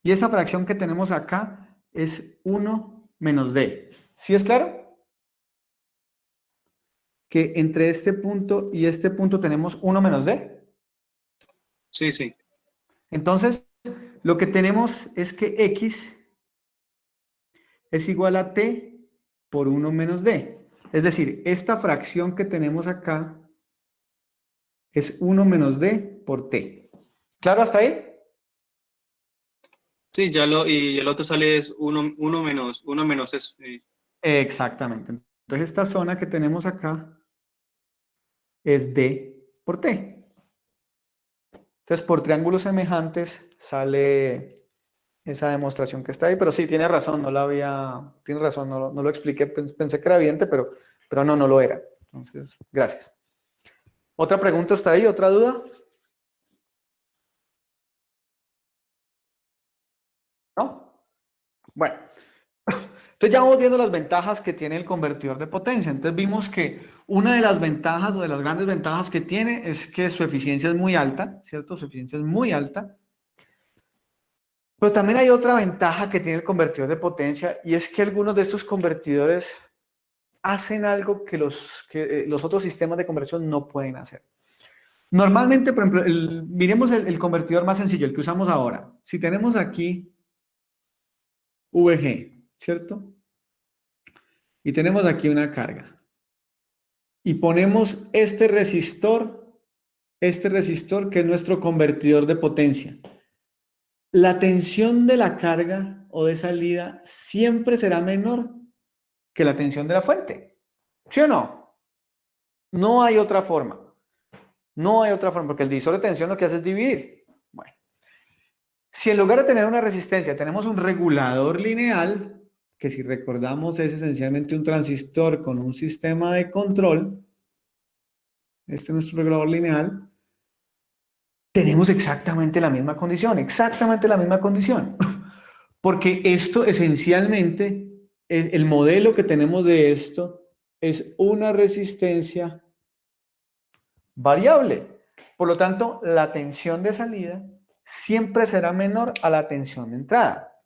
Y esa fracción que tenemos acá es 1 menos D. ¿Sí es claro? Que entre este punto y este punto tenemos 1 menos D. Sí, sí. Entonces, lo que tenemos es que X es igual a T por 1 menos D. Es decir, esta fracción que tenemos acá es 1 menos D por T. ¿Claro hasta ahí? Sí, y el otro sale es 1 menos eso. Exactamente. Entonces, esta zona que tenemos acá es D por T. Entonces, por triángulos semejantes sale esa demostración que está ahí, pero sí, tiene razón, tiene razón, no lo expliqué, pensé que era evidente, pero no lo era. Entonces, gracias. ¿Otra pregunta está ahí? ¿Otra duda? ¿No? Bueno, entonces ya vamos viendo las ventajas que tiene el convertidor de potencia. Entonces vimos que una de las ventajas o de las grandes ventajas que tiene es que su eficiencia es muy alta, ¿cierto? Su eficiencia es muy alta. Pero también hay otra ventaja que tiene el convertidor de potencia y es que algunos de estos convertidores hacen algo que los otros sistemas de conversión no pueden hacer. Normalmente, por ejemplo, miremos el convertidor más sencillo, el que usamos ahora. Si tenemos aquí VG, ¿cierto? Y tenemos aquí una carga. Y ponemos este resistor que es nuestro convertidor de potencia. La tensión de la carga o de salida siempre será menor que la tensión de la fuente. ¿Sí o no? No hay otra forma. No hay otra forma, porque el divisor de tensión lo que hace es dividir. Bueno, si en lugar de tener una resistencia tenemos un regulador lineal, que si recordamos es esencialmente un transistor con un sistema de control, este es nuestro regulador lineal, tenemos exactamente la misma condición, porque esto esencialmente, el modelo que tenemos de esto es una resistencia variable. Por lo tanto, la tensión de salida siempre será menor a la tensión de entrada.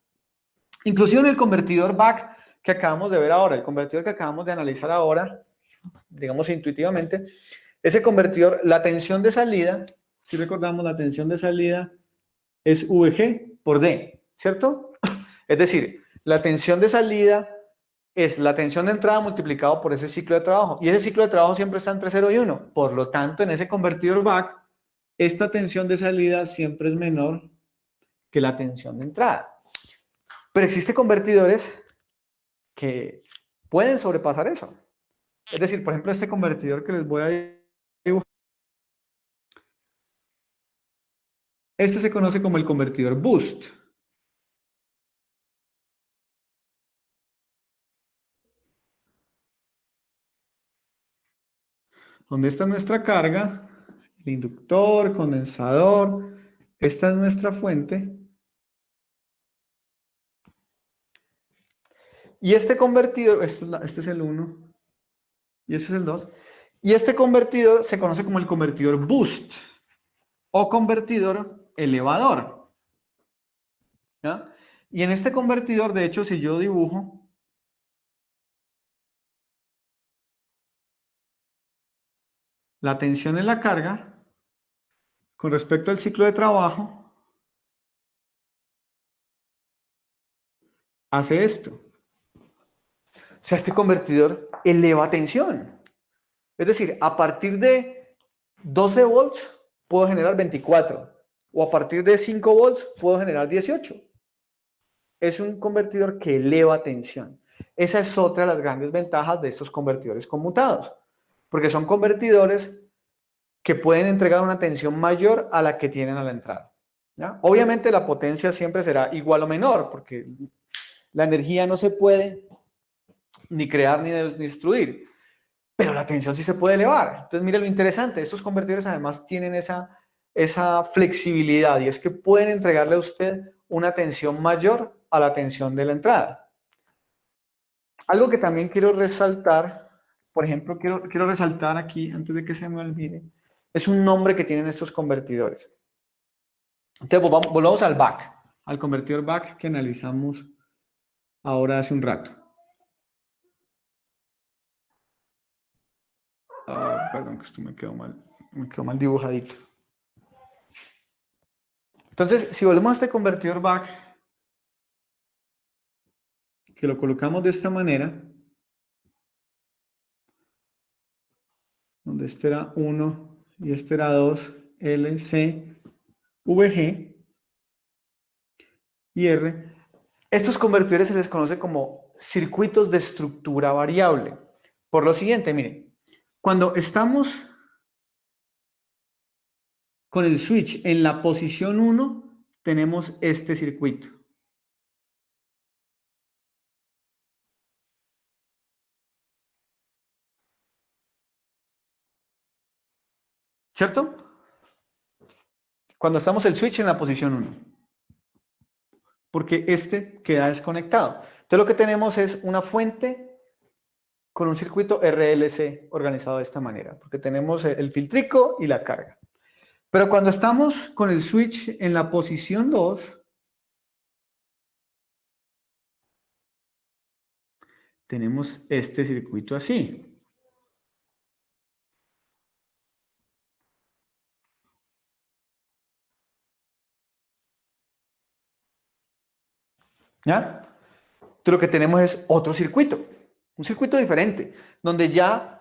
Inclusive en el convertidor BAC que acabamos de ver ahora, el convertidor que acabamos de analizar ahora, digamos intuitivamente, ese convertidor, la tensión de salida, si recordamos, la tensión de salida es VG por D, ¿cierto? Es decir, la tensión de salida es la tensión de entrada multiplicado por ese ciclo de trabajo. Y ese ciclo de trabajo siempre está entre 0 y 1. Por lo tanto, en ese convertidor BAC, esta tensión de salida siempre es menor que la tensión de entrada. Pero existen convertidores que pueden sobrepasar eso. Es decir, por ejemplo, este convertidor que les voy a dibujar. Este se conoce como el convertidor boost. Donde está nuestra carga, el inductor, condensador, esta es nuestra fuente. Y este convertidor, este es el 1 y este es el 2. Y este convertidor se conoce como el convertidor boost o convertidor elevador. ¿Ya? Y en este convertidor, de hecho, si yo dibujo la tensión en la carga con respecto al ciclo de trabajo, hace esto. O sea, este convertidor eleva tensión. Es decir, a partir de 12 volts puedo generar 24. O a partir de 5 volts puedo generar 18. es un convertidor que eleva tensión. Esa es otra de las grandes ventajas de estos convertidores conmutados, porque son convertidores que pueden entregar una tensión mayor a la que tienen a la entrada, ¿ya? Obviamente la potencia siempre será igual o menor, porque la energía no se puede ni crear ni destruir, pero la tensión sí se puede elevar. Entonces, mire lo interesante, estos convertidores además tienen esa flexibilidad, y es que pueden entregarle a usted una tensión mayor a la tensión de la entrada. Algo que también quiero resaltar, por ejemplo, quiero resaltar aquí, antes de que se me olvide, es un nombre que tienen estos convertidores. Entonces, volvamos al back, al convertidor back que analizamos ahora hace un rato. Perdón, que esto me quedó mal dibujadito. Entonces, si volvemos a este convertidor back, que lo colocamos de esta manera, donde este era 1 y este era 2, L, C, VG y R. Estos convertidores se les conoce como circuitos de estructura variable. Por lo siguiente, miren, cuando estamos con el switch en la posición 1, tenemos este circuito. ¿Cierto? Cuando estamos el switch en la posición 1. Porque este queda desconectado. Entonces lo que tenemos es una fuente con un circuito RLC organizado de esta manera, porque tenemos el filtrico y la carga. Pero cuando estamos con el switch en la posición 2, tenemos este circuito así. ¿Ya? Entonces lo que tenemos es otro circuito, un circuito diferente, donde ya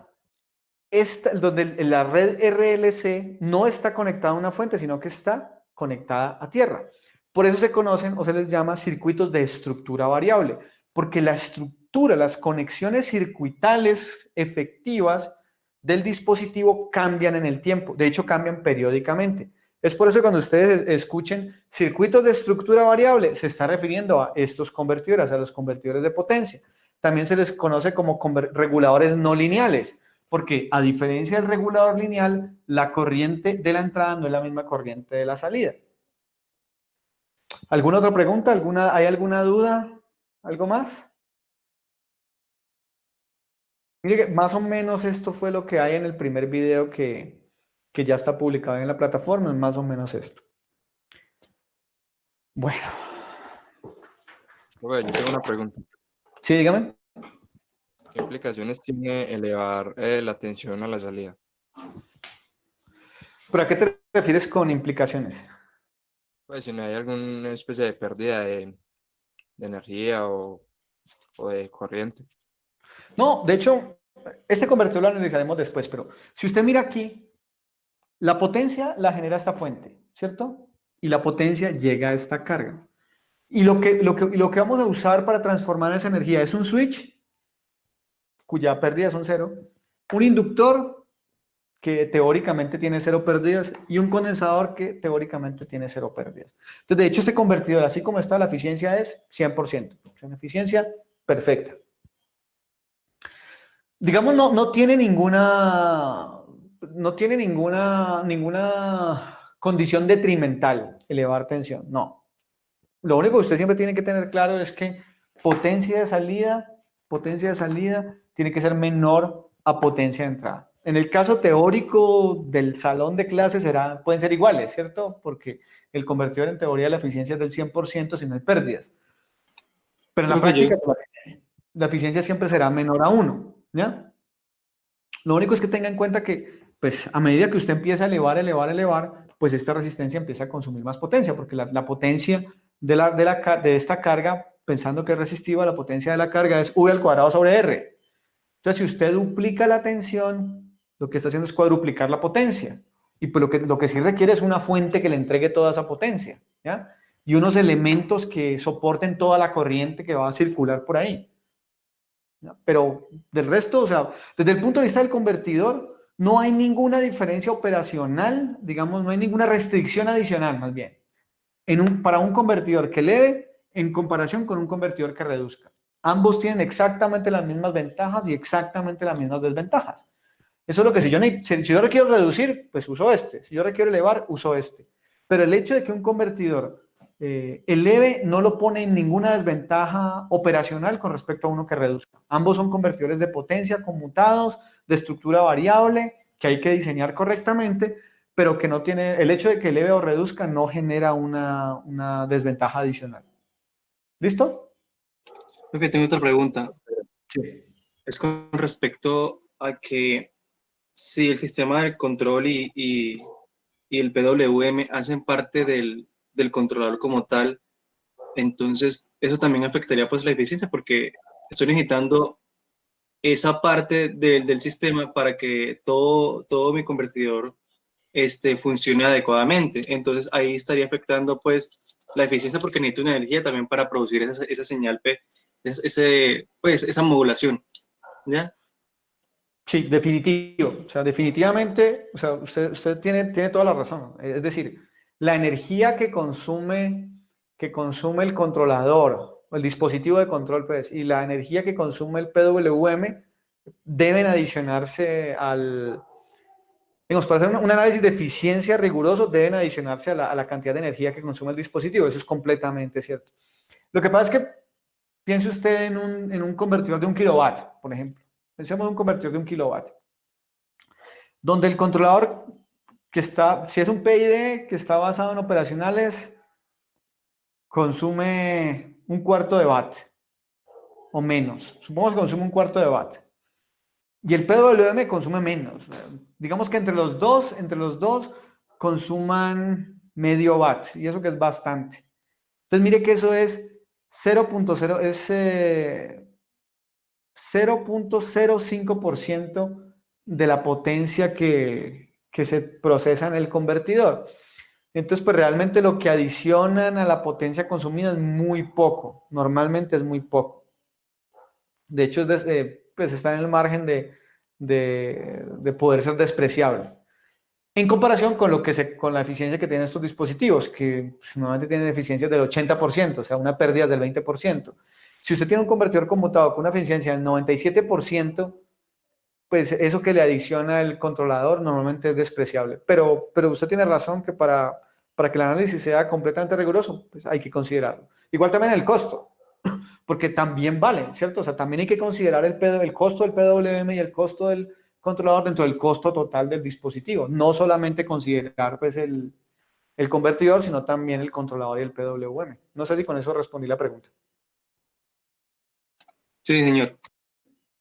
donde la red RLC no está conectada a una fuente, sino que está conectada a tierra. Por eso se conocen o se les llama circuitos de estructura variable, porque la estructura, las conexiones circuitales efectivas del dispositivo cambian en el tiempo, de hecho cambian periódicamente. Es por eso que cuando ustedes escuchen circuitos de estructura variable, se está refiriendo a estos convertidores, a los convertidores de potencia. También se les conoce como reguladores no lineales, porque a diferencia del regulador lineal, la corriente de la entrada no es la misma corriente de la salida. ¿Alguna otra pregunta? ¿Hay alguna duda? ¿Algo más? Mire que más o menos esto fue lo que hay en el primer video que ya está publicado en la plataforma, es más o menos esto. Bueno. Bueno, yo tengo una pregunta. Sí, dígame. ¿Qué implicaciones tiene elevar la tensión a la salida? ¿Pero a qué te refieres con implicaciones? Pues si no hay alguna especie de pérdida de energía o de corriente. No, de hecho, este convertidor lo analizaremos después, pero si usted mira aquí, la potencia la genera esta fuente, ¿cierto? Y la potencia llega a esta carga. Y lo que vamos a usar para transformar esa energía es un switch, cuya pérdida son 0, un inductor que teóricamente tiene 0 pérdidas y un condensador que teóricamente tiene 0 pérdidas. Entonces, de hecho, este convertidor, así como está, la eficiencia es 100%. Es una eficiencia perfecta. Digamos, no tiene ninguna condición detrimental elevar tensión, no. Lo único que usted siempre tiene que tener claro es que potencia de salida tiene que ser menor a potencia de entrada. En el caso teórico del salón de clases pueden ser iguales, ¿cierto? Porque el convertidor en teoría la eficiencia es del 100% si no hay pérdidas. Pero en la práctica la eficiencia siempre será menor a 1, ¿ya? Lo único es que tenga en cuenta que, pues, a medida que usted empieza a elevar, pues esta resistencia empieza a consumir más potencia, porque la potencia de esta carga, pensando que es resistiva, la potencia de la carga es V al cuadrado sobre R. Entonces, si usted duplica la tensión, lo que está haciendo es cuadruplicar la potencia. Y pues lo que sí requiere es una fuente que le entregue toda esa potencia, ¿ya? y unos elementos que soporten toda la corriente que va a circular por ahí. ¿Ya? Pero del resto, o sea, desde el punto de vista del convertidor, no hay ninguna diferencia operacional, digamos, no hay ninguna restricción adicional, más bien, para un convertidor que eleve en comparación con un convertidor que reduzca. Ambos tienen exactamente las mismas ventajas y exactamente las mismas desventajas. Eso es lo que si yo requiero reducir, pues uso este. Si yo requiero elevar, uso este. Pero el hecho de que un convertidor eleve no lo pone en ninguna desventaja operacional con respecto a uno que reduzca. Ambos son convertidores de potencia conmutados, de estructura variable, que hay que diseñar correctamente, pero que no tiene, el hecho de que eleve o reduzca no genera una desventaja adicional. ¿Listo? Creo que tengo otra pregunta. Sí. Es con respecto a que si el sistema de control y el PWM hacen parte del controlador como tal, entonces eso también afectaría pues la eficiencia porque estoy necesitando esa parte del sistema para que todo mi convertidor funcione adecuadamente. Entonces ahí estaría afectando pues la eficiencia porque necesito una energía también para producir esa señal P, pues esa modulación, ¿ya? Sí, definitivo. O sea, definitivamente, o sea, usted tiene toda la razón. Es decir, la energía que consume el controlador, el dispositivo de control, pues, y la energía que consume el PWM deben adicionarse digamos, para hacer un análisis de eficiencia riguroso, deben adicionarse a la cantidad de energía que consume el dispositivo. Eso es completamente cierto. Lo que pasa es que piense usted en un convertidor de 1 kilowatt, por ejemplo. Pensemos en un convertidor de 1 kilowatt, donde el controlador si es un PID que está basado en operacionales, consume 1/4 de watt o menos. Supongamos que consume 1/4 de watt. Y el PWM consume menos. Digamos que entre los dos consuman medio watt. Y eso que es bastante. Entonces mire que eso es 0.0, es 0.05% de la potencia que se procesa en el convertidor. Entonces, pues realmente lo que adicionan a la potencia consumida es muy poco. Normalmente es muy poco. De hecho, pues está en el margen de poder ser despreciable. En comparación con con la eficiencia que tienen estos dispositivos, que pues, normalmente tienen eficiencias del 80%, o sea, una pérdida del 20%. Si usted tiene un convertidor conmutado con una eficiencia del 97%, pues eso que le adiciona el controlador normalmente es despreciable. Pero usted tiene razón que para que el análisis sea completamente riguroso, pues hay que considerarlo. Igual también el costo, porque también valen, ¿cierto? O sea, también hay que considerar el costo del PWM y el costo del controlador dentro del costo total del dispositivo. No solamente considerar pues, el convertidor, sino también el controlador y el PWM. No sé si con eso respondí la pregunta. Sí, señor.